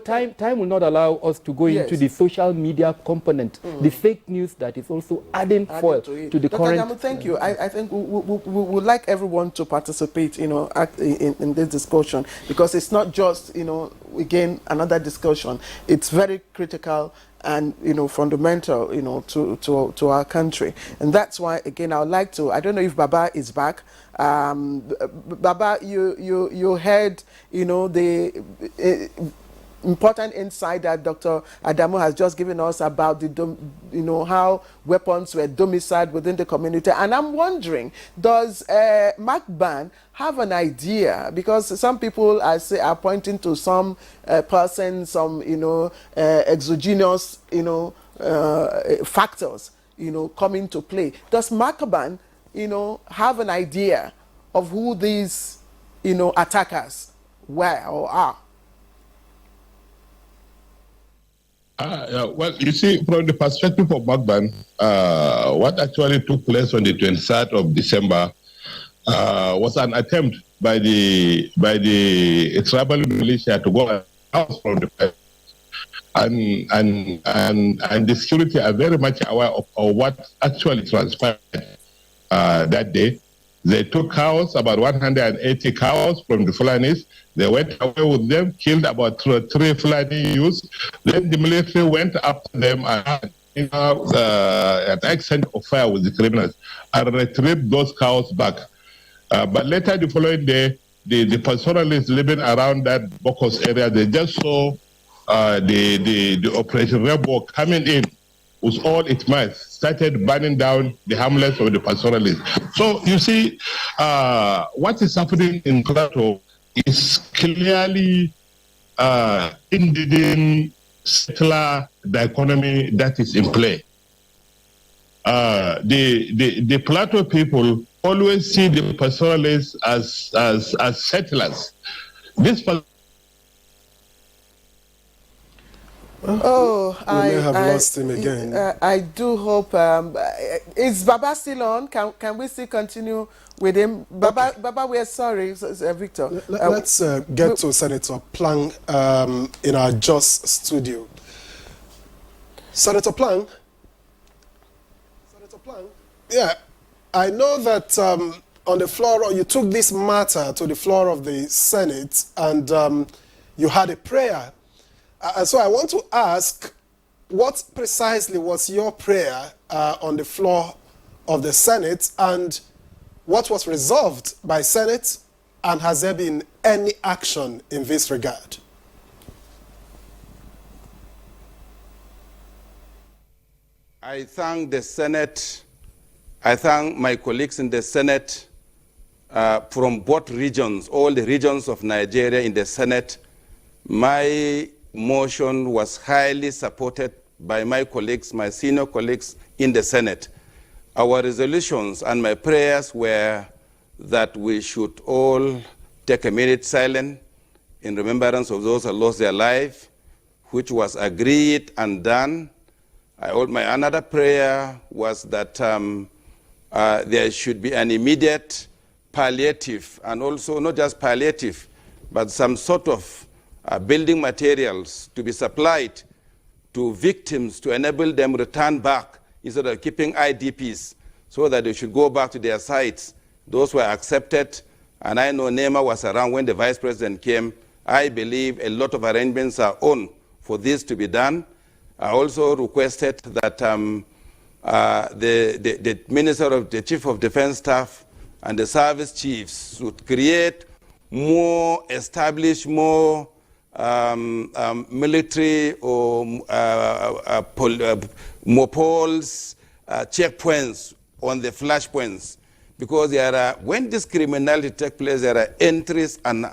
time will not allow us to go into the social media component, the fake news that is also adding foil to the Dr. current. Gamu, thank you. I think we would like everyone to participate, in this discussion, because it's not just, again, another discussion. It's very critical and fundamental, to our country, and that's why again I would like to. I don't know if Baba is back. Baba, you heard, important insight that Dr. Adamu has just given us about the how weapons were domiciled within the community. And I'm wondering, does MACBAN have an idea? Because some people are pointing to some person, some exogenous factors come into play. Does MACBAN have an idea of who these attackers were or are? Well, you see, from the perspective of MACBAN, what actually took place on the 23rd of December was an attempt by the tribal militia to go out from the place. And the security are very much aware of what actually transpired that day. They took cows, about 180 cows from the Fulanis. They went away with them, killed about 3 Fulani youths. Then the military went after them and at extent of fire with the criminals and retrieved those cows back. But later the following day, the pastoralists living around that Bokos area, they just saw the Operation Rainbow coming in with all its might, started burning down the hamlets of the pastoralists. So you see, what is happening in Plateau is clearly indigenous settler dichotomy that is in play. The Plateau people always see the pastoralists as settlers. This I may have lost him again. I do hope. Is Baba still on? Can we still continue with him? Baba, okay. Baba, we are sorry, Victor. Let's get to Senator Plang in our Jos studio. Senator Plang? Yeah, I know that on the floor, you took this matter to the floor of the Senate and you had a prayer. So I want to ask, what precisely was your prayer on the floor of the Senate, and what was resolved by Senate, and has there been any action in this regard? I thank the Senate. I thank my colleagues in the Senate from both regions, all the regions of Nigeria in the Senate. My motion was highly supported by my colleagues, my senior colleagues in the Senate. Our resolutions and my prayers were that we should all take a minute silent in remembrance of those who lost their life, which was agreed and done. My another prayer was that there should be an immediate palliative, and also not just palliative, but some sort of building materials to be supplied to victims to enable them return back instead of keeping IDPs, so that they should go back to their sites. Those were accepted, and I know Nema was around when the Vice President came. I believe a lot of arrangements are on for this to be done. I also requested that the Minister of the Chief of Defense Staff and the service chiefs should create more, establish more military or mopoles, checkpoints on the flashpoints, because there are, when this criminality takes place, there are entries and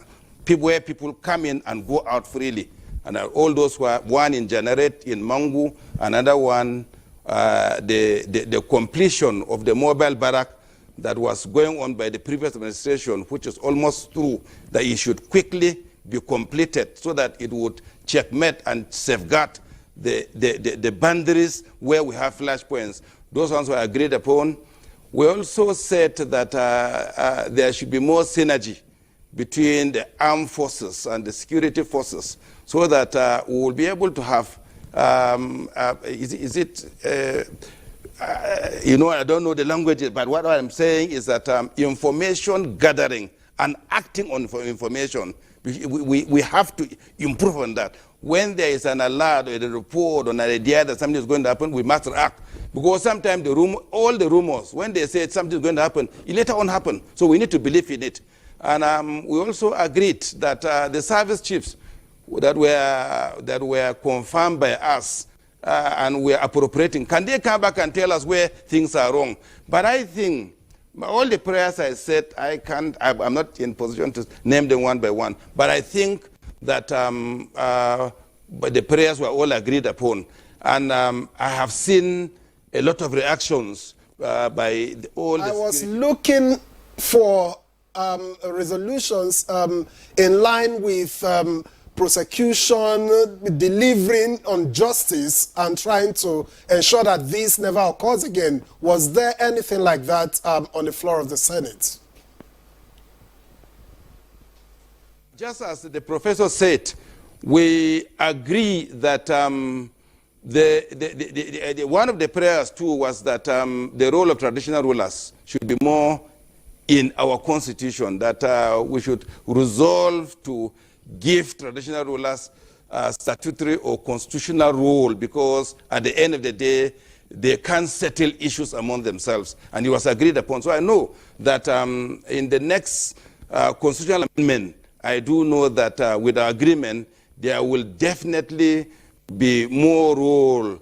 people where people come in and go out freely, and all those were one in Generate in Mangu, another one the completion of the mobile barrack that was going on by the previous administration, which is almost through, that it should quickly be completed so that it would checkmate and safeguard the boundaries where we have flashpoints. Those ones were agreed upon. We also said that there should be more synergy between the armed forces and the security forces, so that we will be able to have, I don't know the language, but what I'm saying is that information gathering and acting on information, we have to improve on that. When there is an alert or a report or an idea that something is going to happen, we must act. Because sometimes all the rumors, when they say something is going to happen, it later on happen. So we need to believe in it. And we also agreed that the service chiefs that were confirmed by us and we're appropriating, can they come back and tell us where things are wrong? But I think all the prayers I said, I'm not in position to name them one by one, but I think that but the prayers were all agreed upon. And I have seen a lot of reactions by all the... I was looking for resolutions in line with prosecution, delivering on justice, and trying to ensure that this never occurs again. Was there anything like that on the floor of the Senate? Just as the professor said, we agree that one of the prayers too was that the role of traditional rulers should be more in our constitution, that we should resolve to give traditional rulers statutory or constitutional role, because at the end of the day, they can't settle issues among themselves. And it was agreed upon. So I know that in the next constitutional amendment, I do know that with our agreement, there will definitely be more role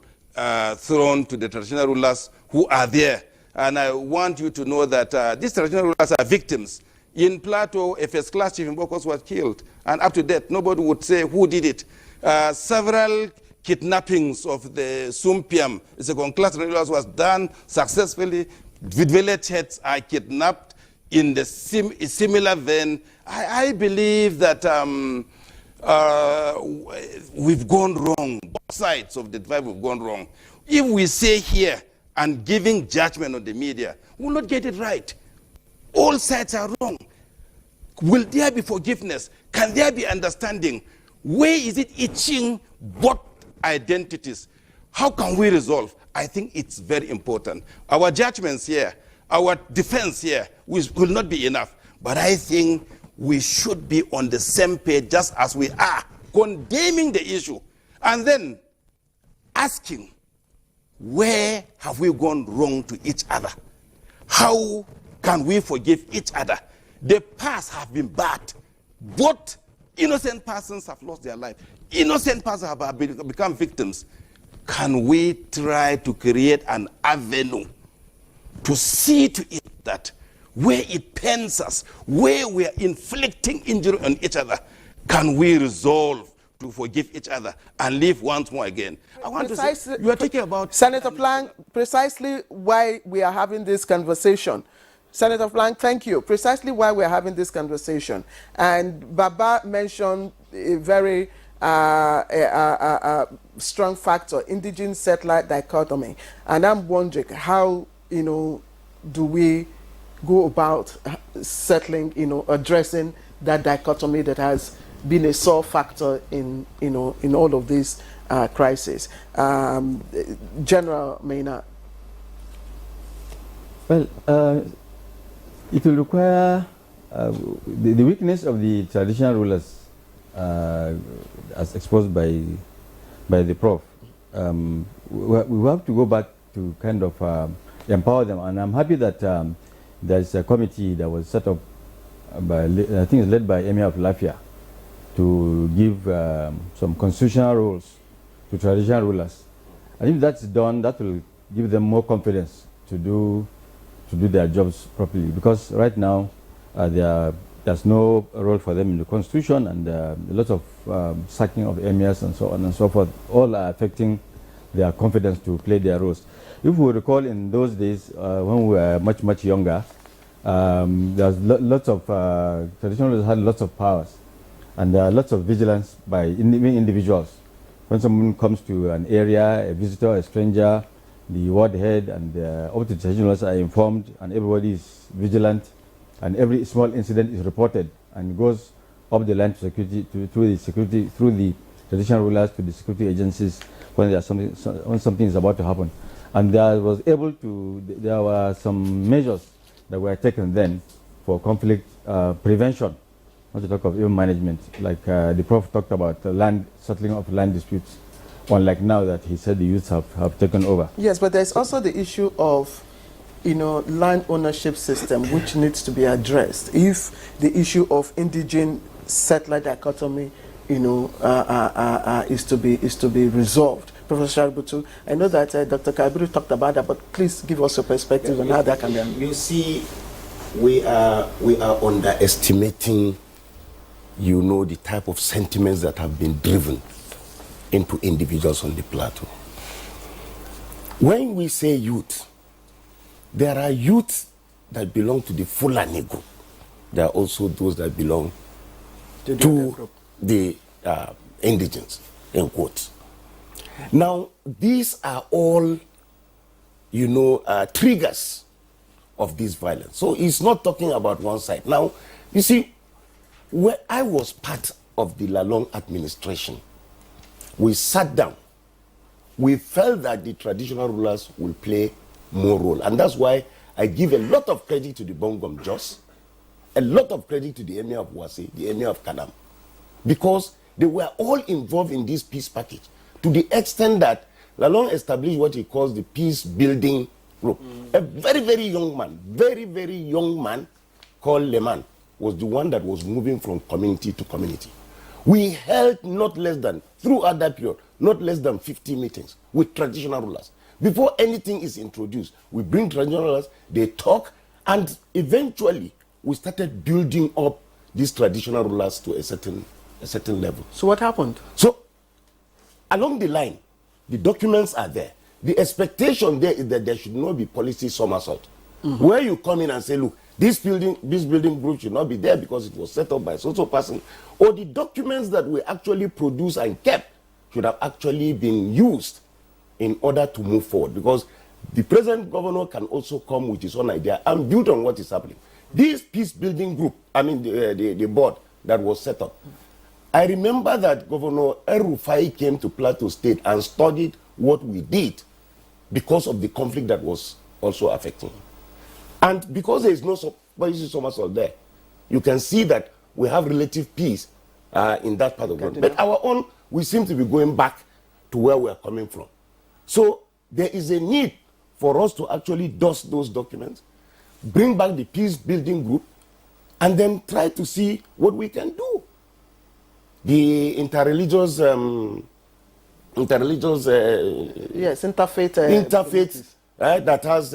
thrown to the traditional rulers who are there. And I want you to know that these traditional rulers are victims. In Plateau, a first-class chief in Bokos was killed, and up to date, nobody would say who did it. Several kidnappings of the Sumpiam, the second-class rulers, was done successfully. Village heads are kidnapped in the similar vein. I believe that we've gone wrong. Both sides of the divide have gone wrong. If we say here and giving judgment on the media, we will not get it right. All sides are wrong. Will there be forgiveness? Can there be understanding? Where is it itching both identities? How can we resolve? I think it's very important. Our judgments here, our defense here will not be enough. But I think we should be on the same page, just as we are, condemning the issue, and then asking, where have we gone wrong to each other? How can we forgive each other? The past have been bad. Both innocent persons have lost their life. Innocent persons have become victims. Can we try to create an avenue to see to it that where it pains us, where we are inflicting injury on each other, can we resolve to forgive each other and live once more again? I want to say, you are talking about... Senator Plank, precisely why we are having this conversation. Senator Plank, thank you. Precisely why we are having this conversation. And Baba mentioned a very strong factor, indigenous-settler dichotomy. And I'm wondering how, do we go about settling, addressing that dichotomy that has been a sore factor in all of these crises. General Maynard. Well, it will require the weakness of the traditional rulers, as exposed by the Prof. We have to go back to kind of empower them, and I'm happy that there's a committee that was set up by, I think it's led by Emir of Lafia, to give some constitutional rules to traditional rulers. And if that's done, that will give them more confidence to do their jobs properly. Because right now, there's no role for them in the constitution, and a lot of sacking of emirs and so on and so forth, all are affecting their confidence to play their roles. If we recall in those days, when we were much, much younger, there's lots of traditional rulers had lots of powers, and there are lots of vigilance by individuals. When someone comes to an area, a visitor, a stranger, the ward head and all the traditional rulers are informed, and everybody is vigilant, and every small incident is reported and goes up the line to security, through the traditional rulers to the security agencies when something is about to happen. And there were some measures that were taken then for conflict prevention, not to talk of even management, like the Prof talked about settling of land disputes, unlike now that he said the youths have taken over. Yes, but there's also the issue of land ownership system, which needs to be addressed. If the issue of indigenous settler dichotomy is to be resolved. Professor Shaributu, I know that Dr. Kabiru talked about that, but please give us your perspective on how that can be done. You see, we are underestimating, the type of sentiments that have been driven into individuals on the plateau. When we say youth, there are youth that belong to the Fulani group. There are also those that belong to the indigents, in quotes. Now, these are all, triggers of this violence. So it's not talking about one side. Now, you see, when I was part of the Lalong administration, we sat down. We felt that the traditional rulers will play more role. And that's why I give a lot of credit to the Bongom Jos, a lot of credit to the Emir of Wasi, the Emir of Kadam, because they were all involved in this peace package to the extent that Lalong established what he calls the peace building group. A very, very young man, very, very young man called Leman was the one that was moving from community to community. We held not less than, throughout that period, not less than 50 meetings with traditional rulers. Before anything is introduced, we bring traditional rulers, they talk, and eventually we started building up these traditional rulers to a certain level. So what happened? So, along the line, the documents are there. The expectation there is that there should not be policy somersault. Where you come in and say, look, this building group should not be there because it was set up by so person, or the documents that we actually produced and kept should have actually been used in order to move forward, because the present governor can also come with his own idea and build on what is happening. This peace building group, the board that was set up, I remember that Governor El-Rufai came to Plateau State and studied what we did because of the conflict that was also affecting him. And because there is no policy somersault there, you can see that we have relative peace in that part of the world. But our own, we seem to be going back to where we are coming from. So there is a need for us to actually dust those documents, bring back the peace building group, and then try to see what we can do. The interfaith that has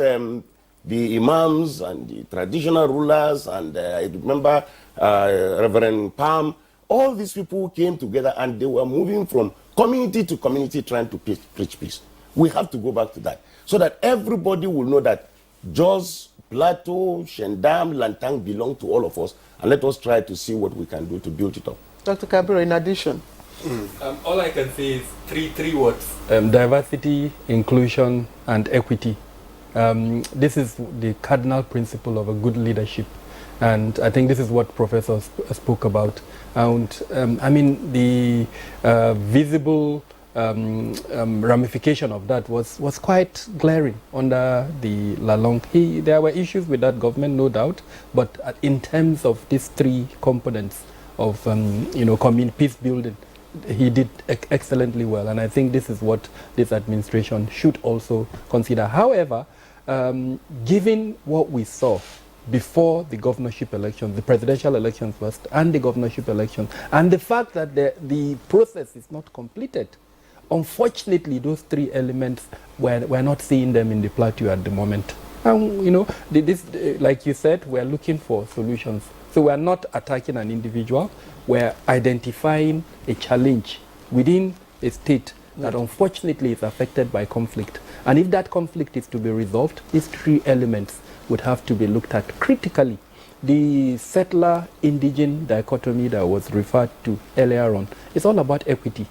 the imams and the traditional rulers, and I remember Reverend Palm. All these people came together and they were moving from community to community trying to preach peace. We have to go back to that so that everybody will know that Jos, Plateau, Shendam, Lantang belong to all of us, and let us try to see what we can do to build it up. Dr. Kabiru, in addition. All I can say is three words: diversity, inclusion, and equity. This is the cardinal principle of a good leadership, and I think this is what Professor spoke about. And the visible ramification of that was quite glaring under the Lalong. There were issues with that government, no doubt, but in terms of these three components of peace building, he did excellently well, and I think this is what this administration should also consider. However, given what we saw before the governorship elections, the presidential elections first, and the governorship elections, and the fact that the process is not completed, unfortunately, those three elements, we're not seeing them in the plateau at the moment. And, like you said, we're looking for solutions. So we're not attacking an individual, we're identifying a challenge within a state that unfortunately is affected by conflict. And if that conflict is to be resolved, these three elements would have to be looked at critically. The settler-indigene dichotomy that was referred to earlier on is all about equity.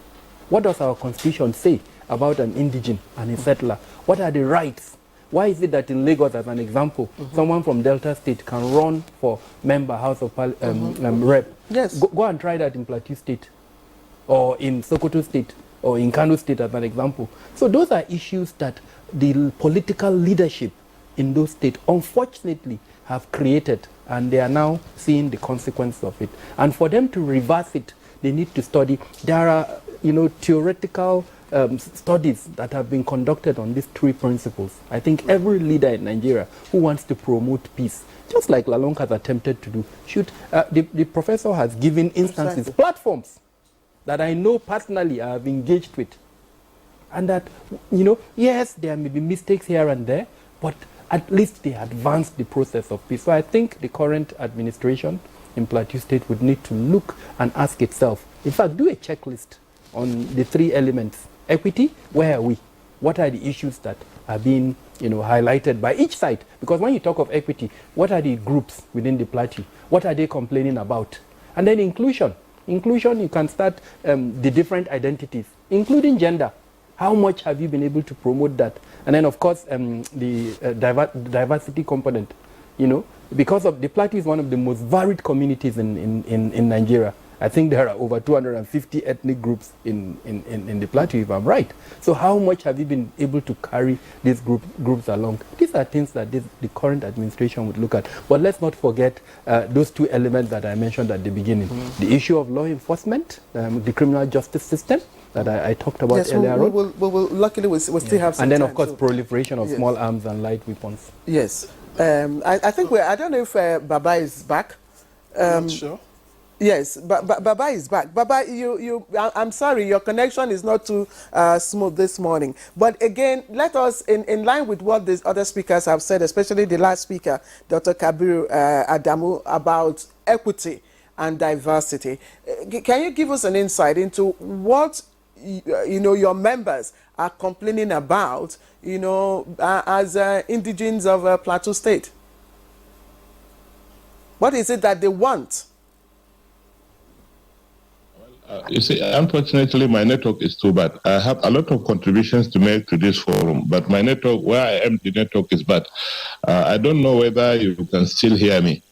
What does our constitution say about an indigene and a settler? What are the rights? Why is it that in Lagos, as an example, someone from Delta State can run for member House of Rep? Yes. Go and try that in Plateau State, or in Sokoto State, or in Kano State, as an example. So those are issues that the political leadership in those states, unfortunately, have created, and they are now seeing the consequence of it. And for them to reverse it, they need to study. There are, theoretical studies that have been conducted on these three principles. I think every leader in Nigeria who wants to promote peace, just like Lalong has attempted to do, should. The professor has given instances, platforms, that I know personally I have engaged with. And that, yes, there may be mistakes here and there, but at least they advanced the process of peace. So I think the current administration in Plateau State would need to look and ask itself, in fact, do a checklist on the three elements. Equity, where are we? What are the issues that are being highlighted by each side? Because when you talk of equity, what are the groups within the Plateau? What are they complaining about? And then inclusion. Inclusion, you can start the different identities, including gender. How much have you been able to promote that? And then, of course, the diversity component. Because of the Plateau is one of the most varied communities in Nigeria. I think there are over 250 ethnic groups in the Plateau, if I'm right. So how much have you been able to carry these groups along? These are things that the current administration would look at. But let's not forget those two elements that I mentioned at the beginning. The issue of law enforcement, the criminal justice system, that I talked about earlier on. Luckily, we still have some And then, time, of course, proliferation of small arms and light weapons. Yes. I think I don't know if Baba is back. I'm not sure. Yes, Baba is back. Baba, I'm sorry, your connection is not too smooth this morning. But again, let us, in line with what these other speakers have said, especially the last speaker, Dr. Kabiru Adamu, about equity and diversity. Can you give us an insight into what your members are complaining about, as indigenes of Plateau State? What is it that they want? You see, unfortunately, my network is too bad. I have a lot of contributions to make to this forum, but my network, where I am, the network is bad. I don't know whether you can still hear me.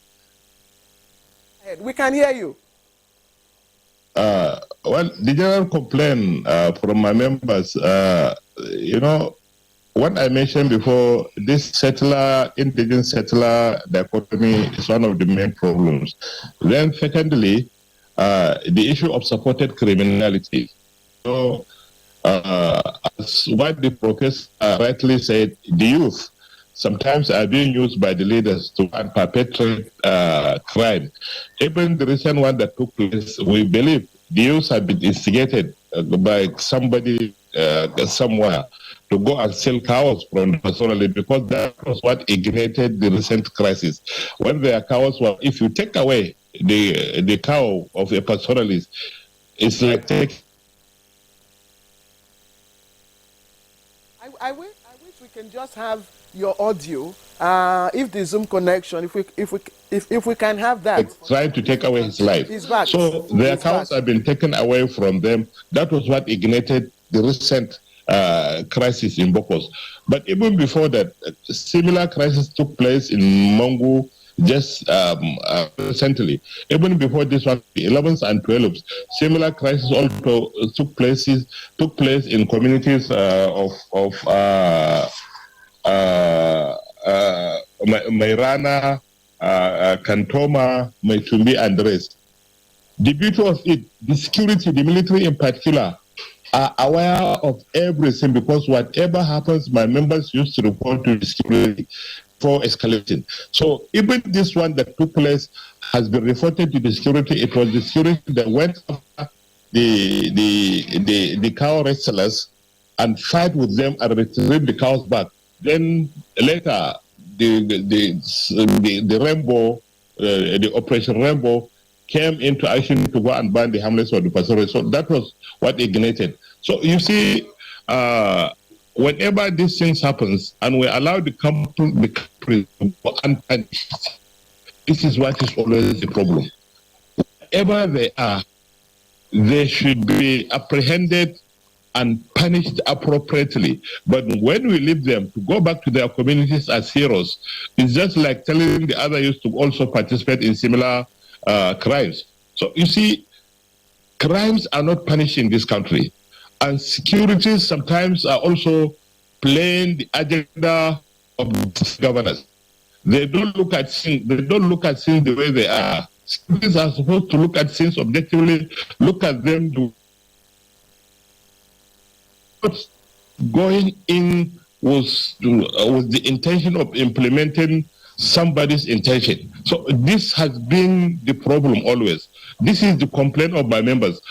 We can hear you. Well, the general complaint from my members, what I mentioned before, this indigenous settler dichotomy is one of the main problems. Then secondly, the issue of supported criminality. So, as what the professor rightly said, the youth sometimes are being used by the leaders to perpetrate crime. Even the recent one that took place, we believe the youth have been instigated by somebody somewhere to go and sell cows from the pastoralist, because that was what ignited the recent crisis. When their cows were, if you take away the cow of a pastoralist, it's like taking. I wish we can just have your audio. If the Zoom connection, if we can have that. Trying to take away his life. He's back. So their cows have been taken away from them. That was what ignited the recent crisis in Bokos. But even before that, similar crisis took place in Mongu just recently. Even before this one, the 11th and 12th, similar crisis also took place in communities of Mairana, Kantoma, Maitumbi, and the rest. The beauty of it, the security, the military in particular, are aware of everything, because whatever happens, my members used to report to the security for escalating. So even this one that took place has been reported to the security. It was the security that went after the cow wrestlers and fight with them and retrieve the cows back. Then later, the Rainbow, the Operation Rainbow, came into action to go and ban the hamlets of the pastoralists. So that was what ignited. So you see, whenever these things happens and we allow the country to go unpunished, this is what is always the problem. Wherever they are, they should be apprehended and punished appropriately. But when we leave them to go back to their communities as heroes, it's just like telling the other youth to also participate in similar crimes. So you see, crimes are not punished in this country. And securities sometimes are also playing the agenda of governors. They don't look at things the way they are. Securities are supposed to look at things objectively, look at them going in with the intention of implementing somebody's intention. So this has been the problem always. This is the complaint of my members.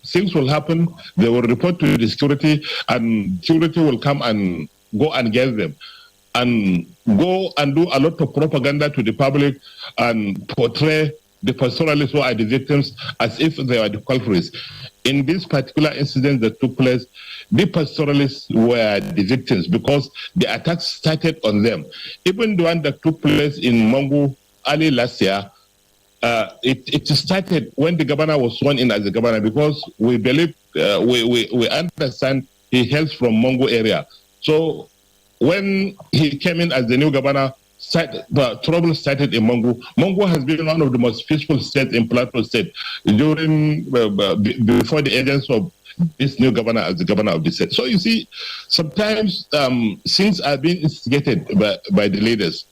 Things will happen, they will report to the security, and security will come and go and get them, and go and do a lot of propaganda to the public and portray the pastoralists who are the victims as if they are the culprits. In this particular incident that took place, the pastoralists were the victims because the attacks started on them. Even the one that took place in Mongo early last year, it started when the governor was sworn in as the governor, because we believe, we understand he hails from Mongo area. So when he came in as the new governor, trouble started in Mongo. Mongo has been one of the most peaceful states in Plateau State during before the agents of this new governor as the governor of the state. So you see, sometimes things are being instigated by the leaders.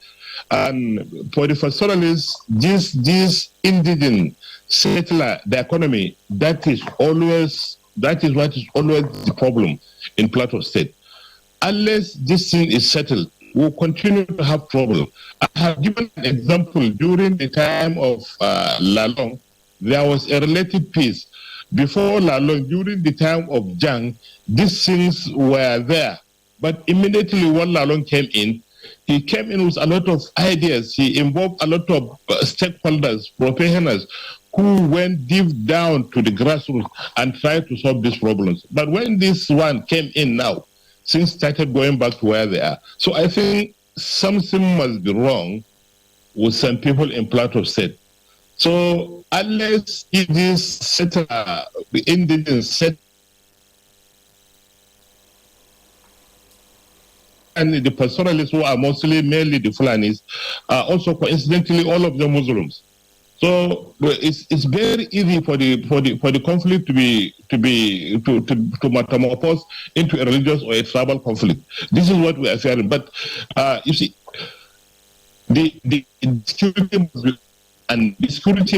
And for the pastoralists, this indigenous settler, the economy, that is what is always the problem in Plateau State. Unless this thing is settled, we'll continue to have trouble. I have given an example. During the time of Lalong, there was a relative peace. Before Lalong, during the time of Jiang, these things were there. But immediately when Lalong came in, he came in with a lot of ideas. He involved a lot of stakeholders, professionals, who went deep down to the grassroots and tried to solve these problems. But when this one came in now, things started going back to where they are. So I think something must be wrong with some people in Plateau State. So unless it is the indigenous set, and the pastoralists, who are mostly mainly the Fulanis, are also coincidentally all of them Muslims. So it's very easy for the conflict to metamorphose into a religious or a tribal conflict. This is what we are fearing. But you see, the security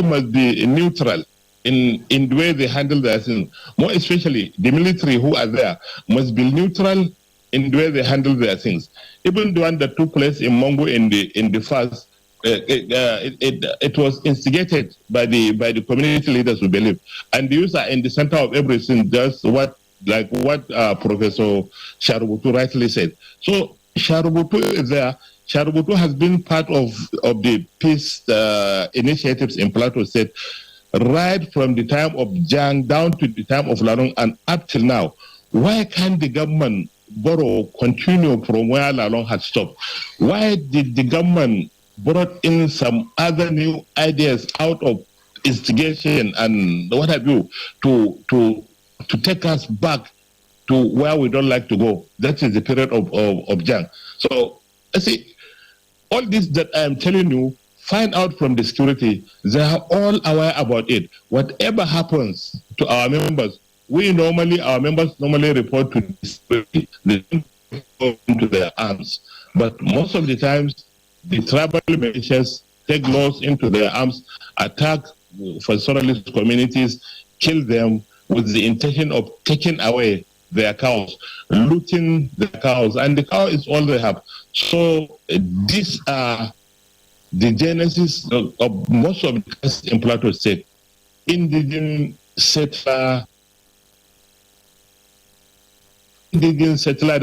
must be neutral in the way they handle their things. More especially, the military who are there must be neutral in the way they handle their things. Even the one that took place in Mongo in the first, it was instigated by the community leaders, we believe, and the youth are in the center of everything. Just what Professor Sharubutu rightly said. So Sharubutu is there. Sharubutu has been part of the peace initiatives in Plateau State right from the time of Jiang down to the time of Lalong and up till now. Why can't the government continue from where Lalong had stopped? Why did the government brought in some other new ideas out of instigation and what have you to take us back to where we don't like to go? That is the period of Jiang. So I see all this that I am telling you, find out from the security. They are all aware about it. Whatever happens to our members, our members normally report to the security. They don't go into their arms. But most of the times, the tribal militias take laws into their arms, attack pastoralist communities, kill them with the intention of taking away their cows, looting their cows, and the cow is all they have. So these are the genesis of most of the cases in Plateau State. Indigenous settler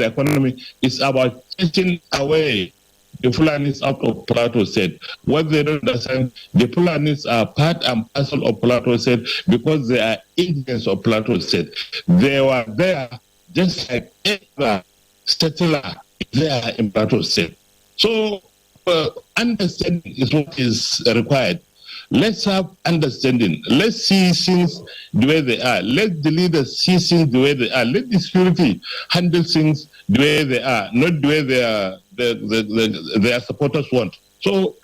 economy is about taking away the Fulanis out of Plateau State. What they don't understand, the Fulanis are part and parcel of Plateau State because they are indigenous of Plateau State. They were there just like every settler there in Plateau State. So understanding is what is required. Let's have understanding. Let's see things the way they are. Let the leaders see things the way they are. Let the security handle things the way they are, not the way their supporters want. So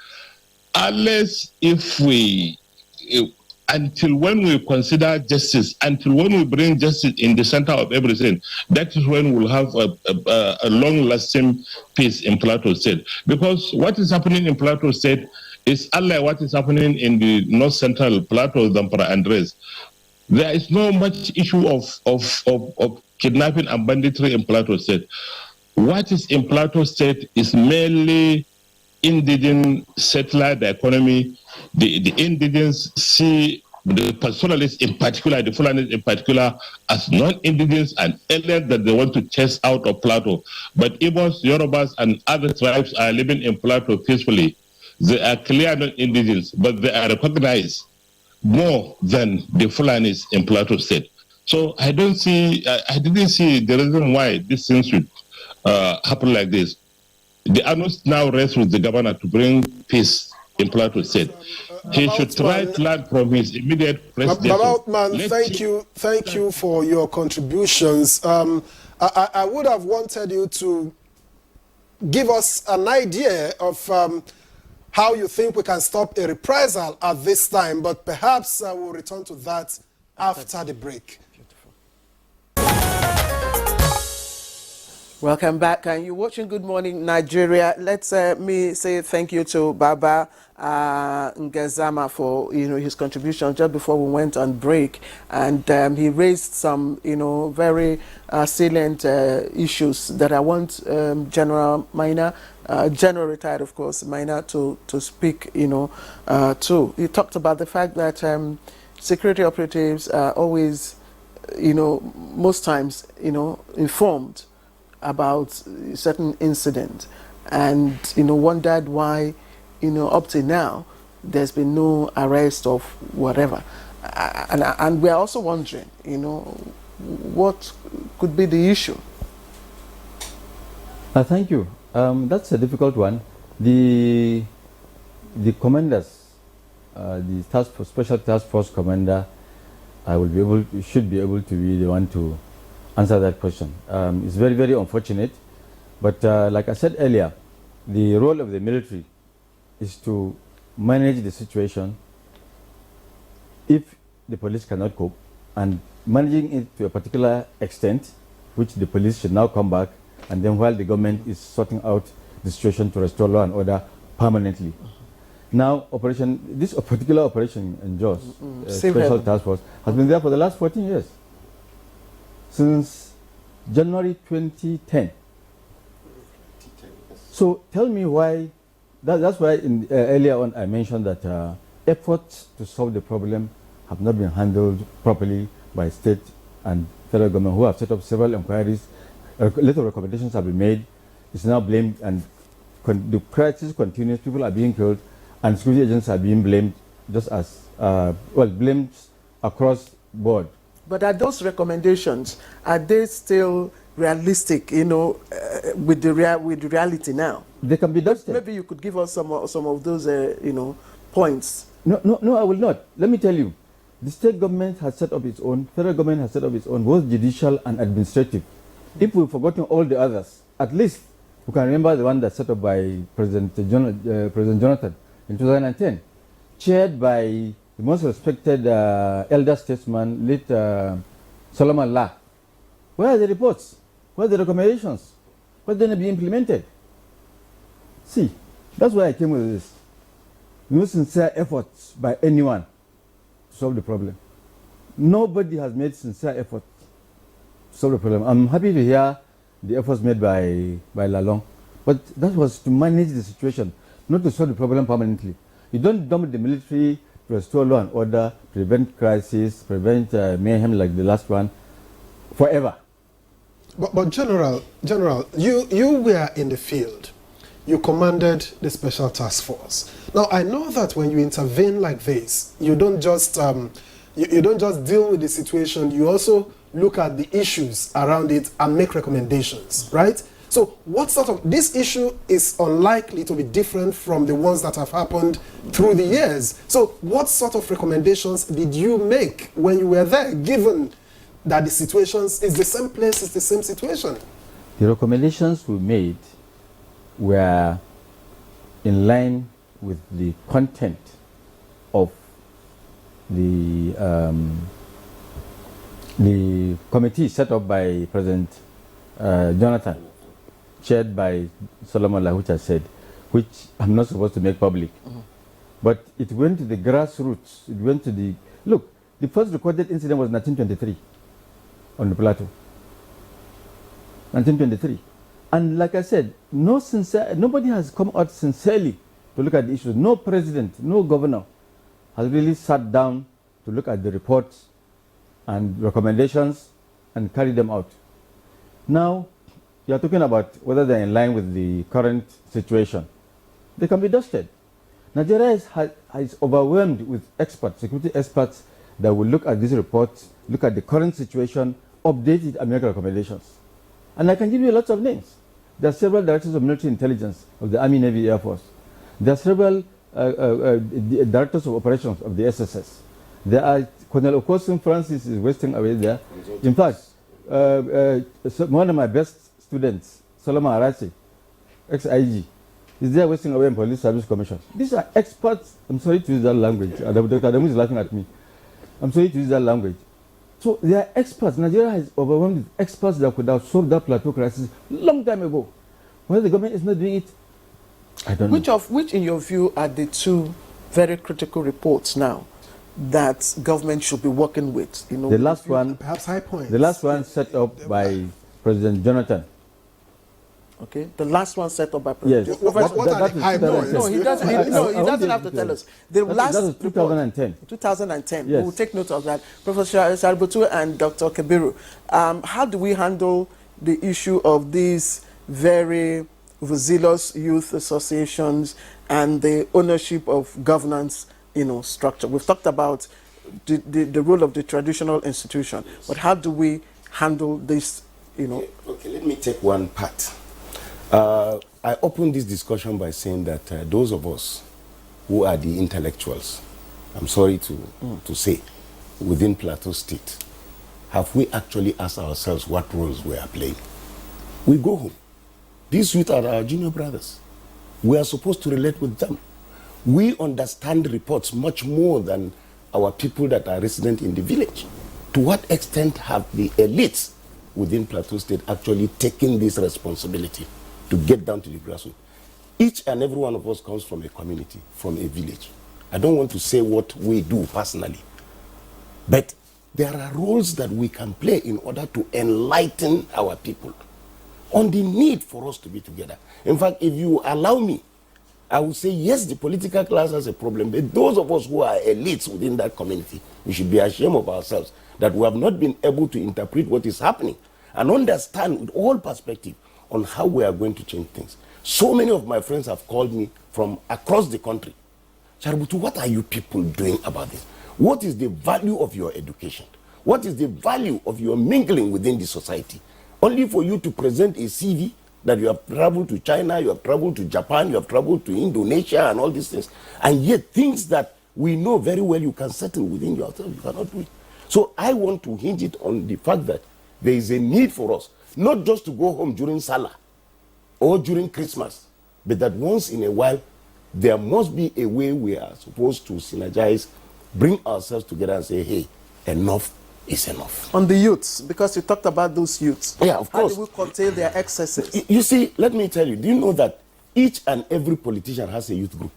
unless until when we consider justice, until when we bring justice in the center of everything, that is when we'll have a long-lasting peace in Plateau State. Because what is happening in Plateau State is unlike what is happening in the north-central Plateau, Zamfara and Rez. There is no much issue of kidnapping and banditry in Plateau State. What is in Plateau State is mainly indigent settler, the economy, the indigents see the pastoralists in particular, the Fulanis in particular, as non-indigenous and aliens that they want to chase out of Plateau. But Igbos, Yorubas, and other tribes are living in Plateau peacefully. They are clear non-indigenous, but they are recognized more than the Fulanis in Plateau State. So I didn't see the reason why this thing should happen like this. The onus now rests with the governor to bring peace in Plateau State. He should try to learn from his immediate predecessor. Thank you for your contributions. I would have wanted you to give us an idea of how you think we can stop a reprisal at this time, but perhaps we'll return to that after the break. Welcome back, and you're watching Good Morning Nigeria. Let's me say thank you to Baba Ngezama for his contribution just before we went on break, and he raised some very salient issues that I want General Maina, General retired of course, Maina to speak to. He talked about the fact that security operatives are always most times informed about certain incident, and wondered why up to now there's been no arrest of whatever, and we're also wondering what could be the issue. Thank you. That's a difficult one. The commanders, the special task force commander, should be able to be the one to answer that question. It's very, very unfortunate, but like I said earlier, the role of the military is to manage the situation if the police cannot cope, and managing it to a particular extent, which the police should now come back, and then while the government is sorting out the situation to restore law and order permanently. Now, this particular operation in Jos, Special Task Force, has been there for the last 14 years. Since January 2010. So tell me why, that's why earlier on I mentioned that efforts to solve the problem have not been handled properly by state and federal government, who have set up several inquiries. A lot of recommendations have been made. It's now blamed, and the crisis continues. People are being killed, and security agents are being blamed, just as, blamed across board. But are those recommendations, are they still realistic, with the reality now? They can be dusted. Maybe you could give us some of those, points. No, I will not. Let me tell you, the state government has set up its own, federal government has set up its own, both judicial and administrative. If we've forgotten all the others, at least we can remember the one that's set up by President Jonathan in 2010, chaired by the most respected elder statesman, late Solomon La. Where are the reports? Where are the recommendations? What's going to be implemented? See, that's why I came with this. No sincere efforts by anyone to solve the problem. Nobody has made sincere effort to solve the problem. I'm happy to hear the efforts made by Lalong, but that was to manage the situation, not to solve the problem permanently. You don't dump the military to restore law and order, prevent crisis, prevent mayhem like the last one, forever. But General, you were in the field. You commanded the Special Task Force. Now, I know that when you intervene like this, you don't just deal with the situation. You also look at the issues around it and make recommendations, right? So this issue is unlikely to be different from the ones that have happened through the years. So what sort of recommendations did you make when you were there, given that the situations is the same place, it's the same situation? The recommendations we made were in line with the content of the committee set up by President Jonathan, chaired by Solomon La, which I said, which I'm not supposed to make public. But it went to the grassroots. It went to the... Look, the first recorded incident was 1923 on the Plateau. 1923. And like I said, nobody has come out sincerely to look at the issues. No president, no governor has really sat down to look at the reports and recommendations and carry them out. Now, you are talking about whether they're in line with the current situation. They can be dusted. Nigeria is overwhelmed with experts, security experts, that will look at these reports, look at the current situation, update it, and make recommendations. And I can give you lots of names. There are several directors of military intelligence of the Army, Navy, Air Force. There are several directors of operations of the SSS. There are Colonel Okosun Francis is wasting away there. In fact, one of my best students, Solomon Arachi, ex-IG, is there wasting away in Police Service Commission. These are experts. I'm sorry to use that language. Dr. Adamu is laughing at me. I'm sorry to use that language. So they are experts. Nigeria is overwhelmed with experts that could have solved that Plateau crisis long time ago. Why the government is not doing it, I don't know. Which, in your view, are the two very critical reports now that government should be working with? You know, the last one, perhaps high points. The last one set up by President Jonathan. Okay, the last one set up by President. Yes. What are the high points? No, he doesn't. He doesn't have to tell us. The last that was 2010. 2010. Yes. We'll take note of that. Professor Saributu and Dr. Kabiru, how do we handle the issue of these very zealous youth associations and the ownership of governance, structure? We've talked about the role of the traditional institution, but how do we handle this? Okay, let me take one part. I opened this discussion by saying that those of us who are the intellectuals, I'm sorry to say, within Plateau State, have we actually asked ourselves what roles we are playing? We go home. These youth are our junior brothers. We are supposed to relate with them. We understand reports much more than our people that are resident in the village. To what extent have the elites within Plateau State actually taken this responsibility to get down to the grassroots? Each and every one of us comes from a community, from a village. I don't want to say what we do personally, but there are roles that we can play in order to enlighten our people on the need for us to be together. In fact, if you allow me, I would say, yes, the political class has a problem, but those of us who are elites within that community, we should be ashamed of ourselves that we have not been able to interpret what is happening and understand with all perspective on how we are going to change things. So many of my friends have called me from across the country. Saributu, what are you people doing about this? What is the value of your education? What is the value of your mingling within the society? Only for you to present a CV that you have traveled to China, you have traveled to Japan, you have traveled to Indonesia and all these things. And yet things that we know very well you can settle within yourself, you cannot do it. So I want to hinge it on the fact that there is a need for us, not just to go home during Salah or during Christmas, but that once in a while, there must be a way we are supposed to synergize, bring ourselves together and say, hey, enough is enough. On the youths, because you talked about those youths. Yeah, of course. How do we curtail their excesses? You see, let me tell you, do you know that each and every politician has a youth group?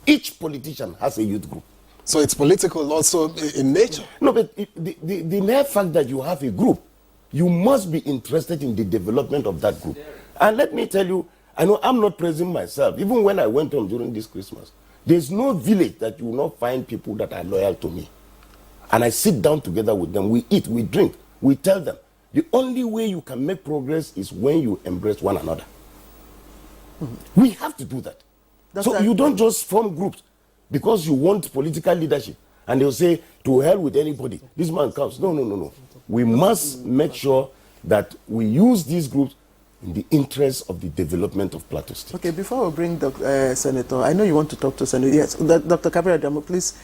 Each politician has a youth group. So it's political also in nature. No, but the mere fact that you have a group, you must be interested in the development of that group. And let me tell you, I know I'm not praising myself. Even when I went home during this Christmas, there's no village that you will not find people that are loyal to me. And I sit down together with them. We eat, we drink, we tell them. The only way you can make progress is when you embrace one another. Mm-hmm. We have to do that. So you don't just form groups because you want political leadership and they'll say, to hell with anybody, this man comes. No. We must make sure that we use these groups in the interest of the development of Plateau State. Okay, before we bring the Senator, I know you want to talk to Senator. Yes, Dr. Kabir, please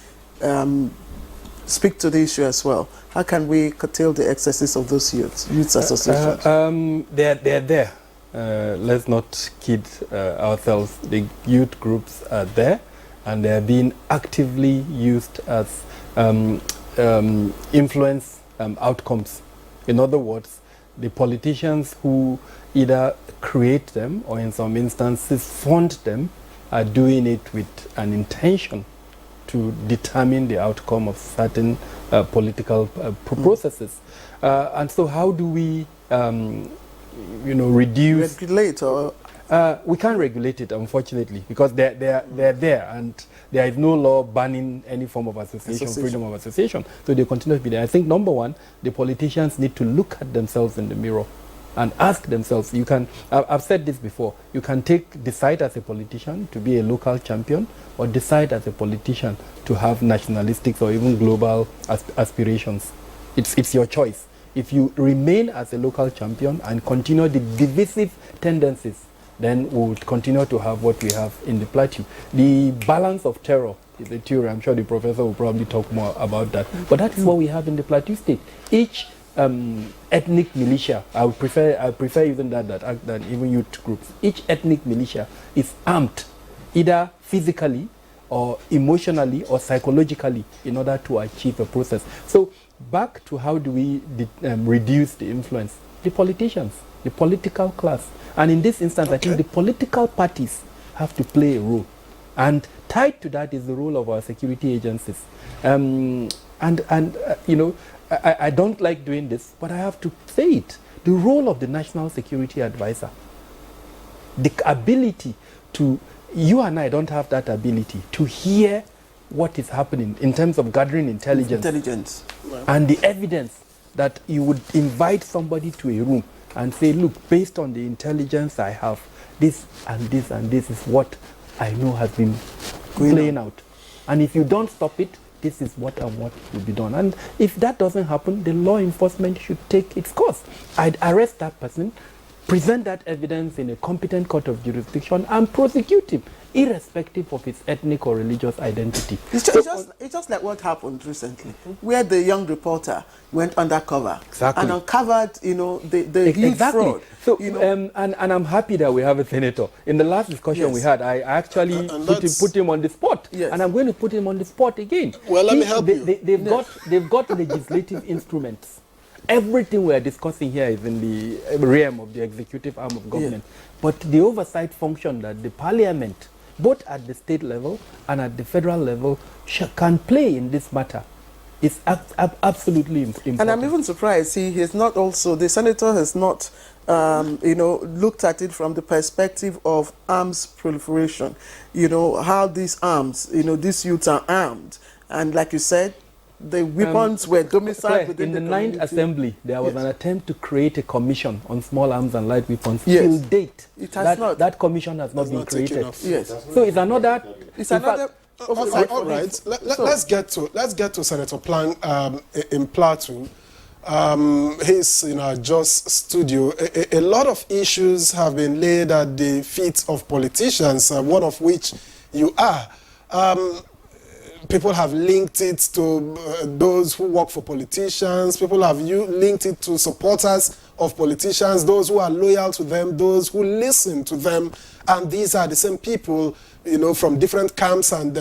speak to the issue as well. How can we curtail the excesses of those youth associations? They're there. Let's not kid ourselves. The youth groups are there, and they're being actively used as influence outcomes. In other words, the politicians who either create them or in some instances fund them are doing it with an intention to determine the outcome of certain political processes. And so how do we reduce. Regulate or. We can't regulate it, unfortunately, because they're there, and there is no law banning any form of association, freedom of association. So they continue to be there. I think, number one, the politicians need to look at themselves in the mirror and ask themselves. I've said this before, you can decide as a politician to be a local champion, or decide as a politician to have nationalistic or even global aspirations. It's your choice. If you remain as a local champion and continue the divisive tendencies, then we would continue to have what we have in the Plateau. The balance of terror is a theory. I'm sure the professor will probably talk more about that. But that is what we have in the Plateau state. Each ethnic militia, I prefer using that than even youth groups. Each ethnic militia is armed, either physically or emotionally or psychologically, in order to achieve a process. So back to how do we reduce the influence? The politicians, the political class. And in this instance, I think the political parties have to play a role. And tied to that is the role of our security agencies. I don't like doing this, but I have to say it. The role of the National Security Advisor, the ability to, you and I don't have that ability to hear what is happening in terms of gathering intelligence. And the evidence that you would invite somebody to a room and say, look, based on the intelligence I have, this and this and this is what I know has been playing out. And if you don't stop it, this is what and what will be done. And if that doesn't happen, the law enforcement should take its course. I'd arrest that person, present that evidence in a competent court of jurisdiction, and prosecute him, irrespective of his ethnic or religious identity. It's just like what happened recently, where the young reporter went undercover and uncovered, the huge fraud. So, and I'm happy that we have a senator. In the last discussion we had, I actually put him on the spot, and I'm going to put him on the spot again. Well, let me help you. They've got legislative instruments. Everything we are discussing here is in the realm of the executive arm of government. But the oversight function that the parliament, both at the state level and at the federal level, can play in this matter is absolutely important. And I'm even surprised, the senator has not, looked at it from the perspective of arms proliferation. How these arms, these youths are armed. And like you said, the weapons were domiciled within the community. Ninth Assembly. There was an attempt to create a commission on small arms and light weapons. Till date, it has not. That commission has not been created. Yes. So it's another. All right. Let's get to Senator Plan in Plateau. He's in our Just studio. A lot of issues have been laid at the feet of politicians. One of which you are. People have linked it to those who work for politicians. People have linked it to supporters of politicians, those who are loyal to them, those who listen to them. And these are the same people, from different camps and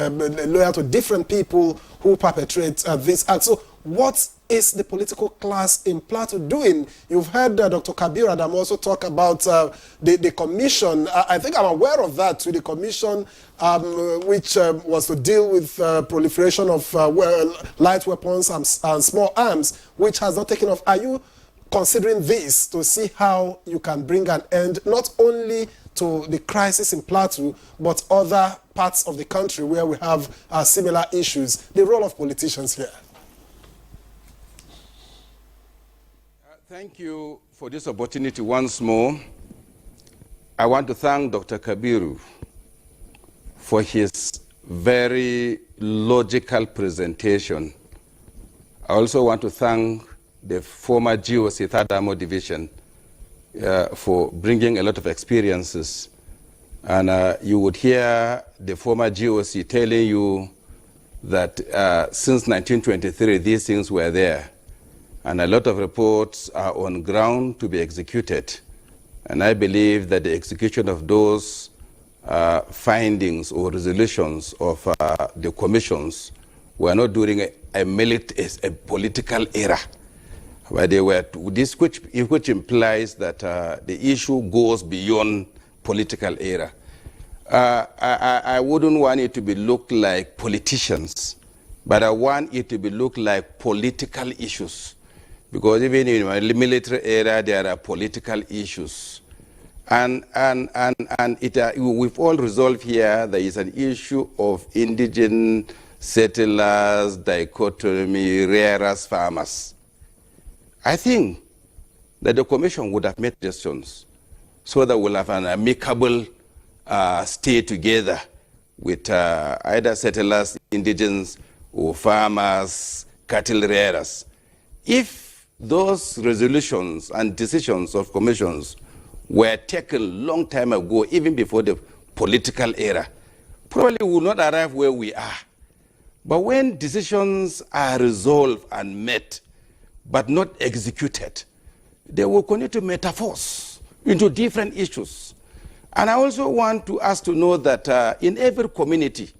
loyal to different people who perpetrate this act. So what is the political class in Plateau doing? You've heard Dr. Kabir Adam also talk about the commission. I think I'm aware of that, the commission which was to deal with proliferation of light weapons and small arms, which has not taken off. Are you considering this to see how you can bring an end not only to the crisis in Plateau, but other parts of the country where we have similar issues? The role of politicians here. Thank you for this opportunity once more. I want to thank Dr. Kabiru for his very logical presentation. I also want to thank the former GOC Third Armor Division for bringing a lot of experiences. And you would hear the former GOC telling you that since 1923, these things were there. And a lot of reports are on ground to be executed. And I believe that the execution of those findings or resolutions of the commissions were not during a political era, but they were which implies that the issue goes beyond political era. I wouldn't want it to be looked like politicians, but I want it to be looked like political issues. because even in the military area, there are political issues. And we've all resolved here there is an issue of indigent settlers, dichotomy, rarest farmers. I think that the commission would have made suggestions so that we'll have an amicable stay together with either settlers, indigents, or farmers, cattle rearers. If those resolutions and decisions of commissions were taken long time ago, even before the political era, probably we will not arrive where we are. But when decisions are resolved and met, but not executed, they will continue to metaphors into different issues. And I also want us to know that in every community,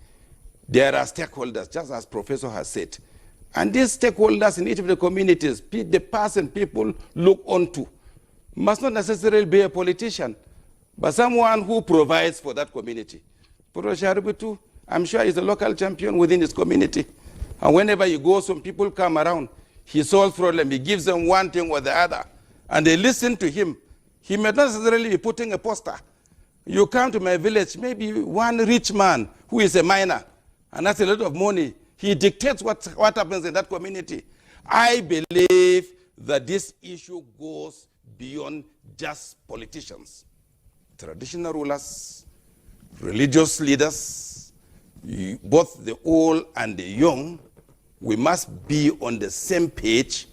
there are stakeholders, just as Professor has said. And these stakeholders in each of the communities, the person people look onto, must not necessarily be a politician, but someone who provides for that community. Professor Shaributu, I'm sure he's a local champion within his community. And whenever he goes, some people come around, he solves problems, he gives them one thing or the other, and they listen to him. He may not necessarily be putting a poster. You come to my village, maybe one rich man who is a miner, and that's a lot of money. He dictates what happens in that community. I believe that this issue goes beyond just politicians. Traditional rulers, religious leaders, both the old and the young, we must be on the same page.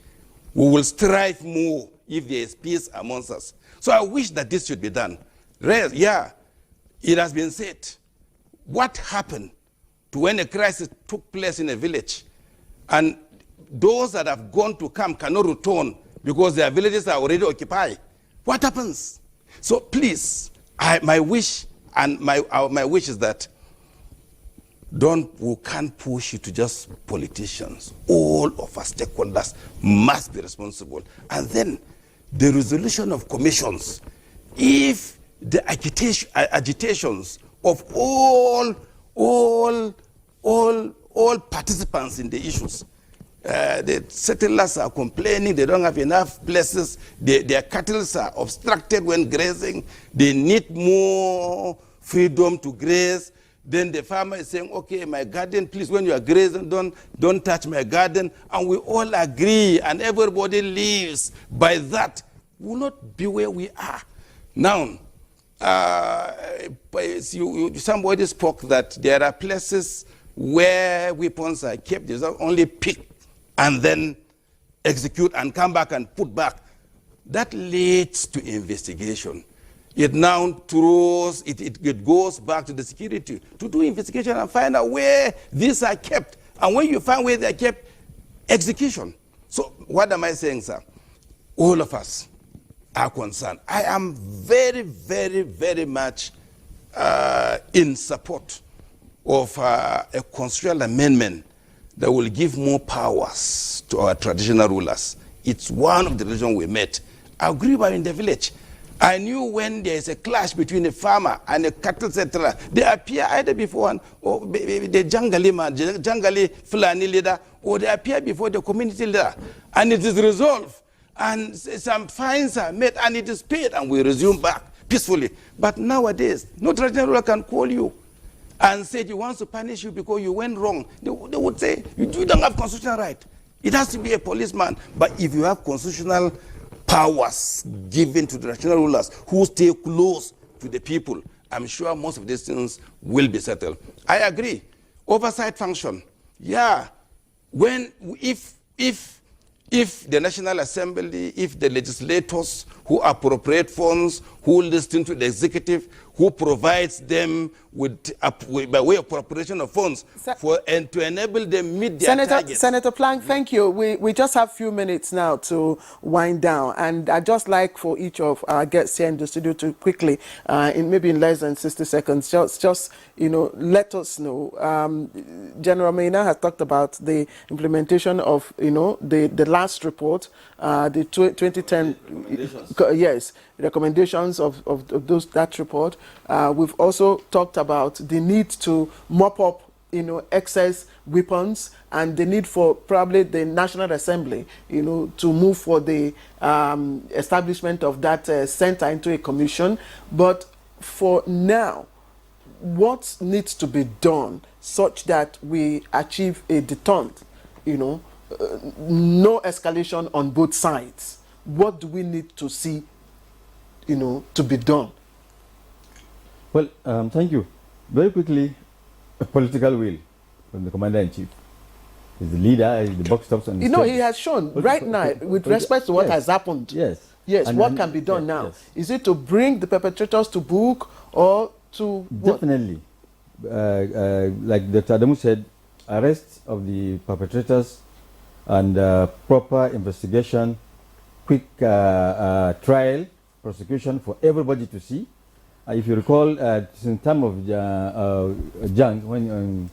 We will strive more if there is peace amongst us. So I wish that this should be done. Yeah, it has been said. What happened to when a crisis took place in a village and those that have gone to camp cannot return because their villages are already occupied? What happens? So please, my wish and my wish is that we can't push it to just politicians. All of us stakeholders must be responsible. And then the resolution of commissions, if the agitations of all participants in the issues, the settlers are complaining they don't have enough places, their cattle are obstructed when grazing, they need more freedom to graze. Then the farmer is saying, okay, my garden, please, when you are grazing, don't touch my garden. And we all agree, and everybody lives by that. We will not be where we are. Now, somebody spoke that there are places where weapons are kept. There's only pick and then execute and come back and put back. That leads to investigation. It now throws, it goes back to the security to do investigation and find out where these are kept. And when you find where they are kept, execution. So what am I saying, sir? All of us are concerned. I am very, very, very much in support of a constitutional amendment that will give more powers to our traditional rulers. It's one of the reasons we met. I agree about in the village. I knew when there is a clash between a farmer and a cattle settler, they appear either before or the Jangali man, Jangali Fulani leader, or they appear before the community leader. And it is resolved. And some fines are made and it is paid and we resume back peacefully. But nowadays, no traditional ruler can call you and say he wants to punish you because you went wrong. They would say, you don't have constitutional right. It has to be a policeman. But if you have constitutional powers given to the traditional rulers who stay close to the people, I'm sure most of these things will be settled. I agree. Oversight function. Yeah. If the National Assembly, if the legislators who appropriate funds, who listen to the executive, who provides them by way of appropriation of funds and to enable them meet their targets. Senator Plank, thank you. We just have a few minutes now to wind down, and I'd just like for each of our guests here in the studio to quickly, in less than 60 seconds, just let us know. General Maina has talked about the implementation of the last report, the 2010 recommendations of that report. We've also talked about the need to mop up excess weapons, and the need for probably the National Assembly, to move for the establishment of that center into a commission. But for now, what needs to be done such that we achieve a deterrent, no escalation on both sides? What do we need to see, to be done? Well, thank you. Very quickly, a political will from the Commander-in-Chief. He's the leader, he's the box stops on the he has shown right now, with respect to what has happened. Yes. Yes, And what then- can be done now? yes. Is it to bring the perpetrators to book, or to what? Definitely. Like Dr. Adamu said, arrest of the perpetrators and proper investigation, quick trial, prosecution for everybody to see. If you recall, in time of Jang, when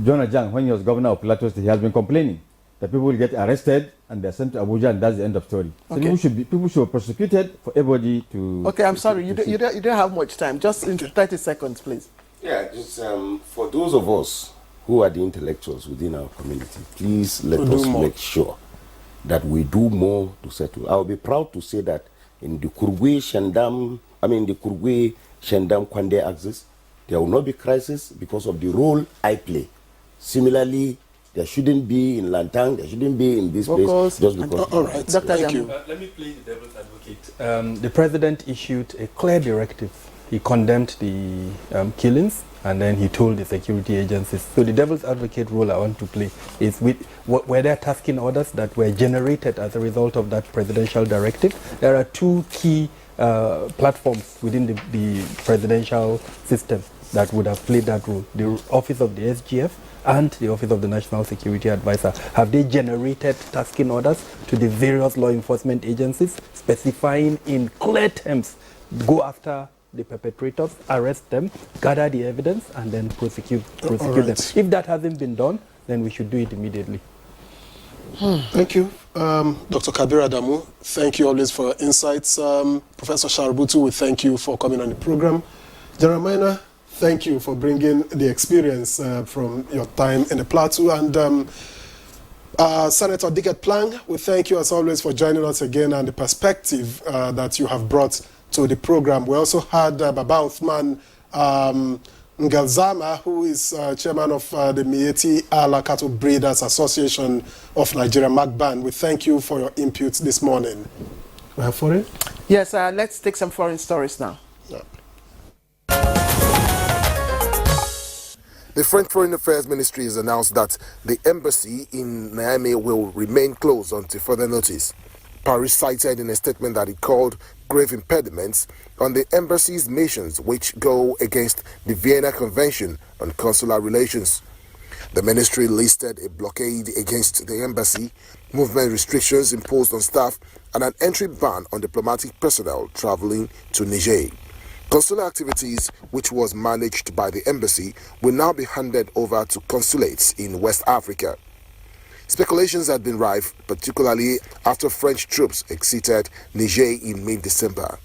Jonah Jang, when he was governor of Plateau, he has been complaining that people will get arrested and they're sent to Abuja, and that's the end of story. So Okay. people should be prosecuted for everybody to. Okay, I'm sorry, you see. don't have much time. Just in 30 seconds, please. Yeah, just for those of us who are the intellectuals within our community, please let us make sure that we do more to settle. I'll be proud to say that in the Kurwe Shandam Kwande axis, there will not be crisis because of the role I play. Similarly, there shouldn't be in Lantang, there shouldn't be in this place just because. All right, thank you. Let me play the devil's advocate. The president issued a clear directive. He condemned the killings, and then he told the security agencies. So the devil's advocate role I want to play is were there tasking orders that were generated as a result of that presidential directive? There are two key platforms within the presidential system that would have played that role: the office of the SGF and the office of the National Security Advisor. Have they generated tasking orders to the various law enforcement agencies specifying in clear terms, go after the perpetrators, arrest them, gather the evidence, and then prosecute them? If that hasn't been done, then we should do it immediately. Thank you. Dr. Kabir Adamu, thank you always for your insights. Professor Sharubutu, we thank you for coming on the program. General Maina, thank you for bringing the experience from your time in the Plateau. And Senator Dickett Plang, we thank you as always for joining us again and the perspective that you have brought to the program. We also had Baba Uthman Ngalzama, who is chairman of the Mieti Ala Cattle Breeders Association of Nigeria, MACBAN. We thank you for your input this morning. We have foreign? Yes, let's take some foreign stories now. Yeah. The French Foreign Affairs Ministry has announced that the embassy in Niamey will remain closed until further notice. Paris cited in a statement that it called grave impediments on the embassy's missions which go against the Vienna Convention on Consular Relations. The ministry listed a blockade against the embassy, movement restrictions imposed on staff, and an entry ban on diplomatic personnel traveling to Niger. Consular activities, which was managed by the embassy, will now be handed over to consulates in West Africa. Speculations had been rife, particularly after French troops exited Niger in mid-December.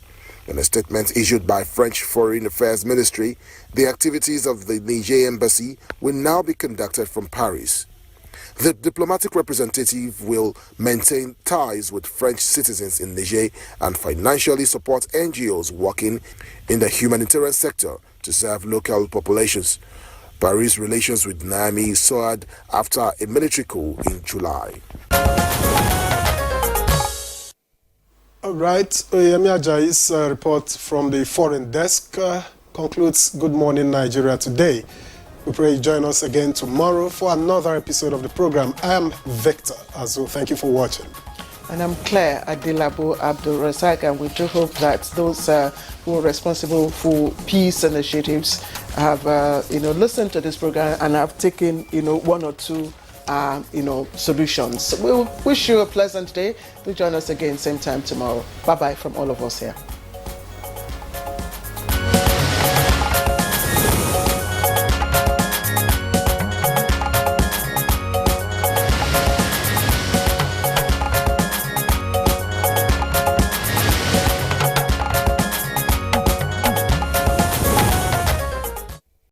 In a statement issued by French Foreign Affairs Ministry, the activities of the Niger embassy will now be conducted from Paris. The diplomatic representative will maintain ties with French citizens in Niger and financially support NGOs working in the humanitarian sector to serve local populations. Paris' relations with Niamey soared after a military coup in July. All right, Oyemi Ajayi's report from the foreign desk concludes Good Morning Nigeria today. We pray you join us again tomorrow for another episode of the program. I am Victor Azu. Thank you for watching. And I'm Claire Adilabo Abdul Razak, and we do hope that those who are responsible for peace initiatives have listened to this program and have taken one or two solutions. We'll wish you a pleasant day. Do join us again same time tomorrow. Bye bye from all of us here.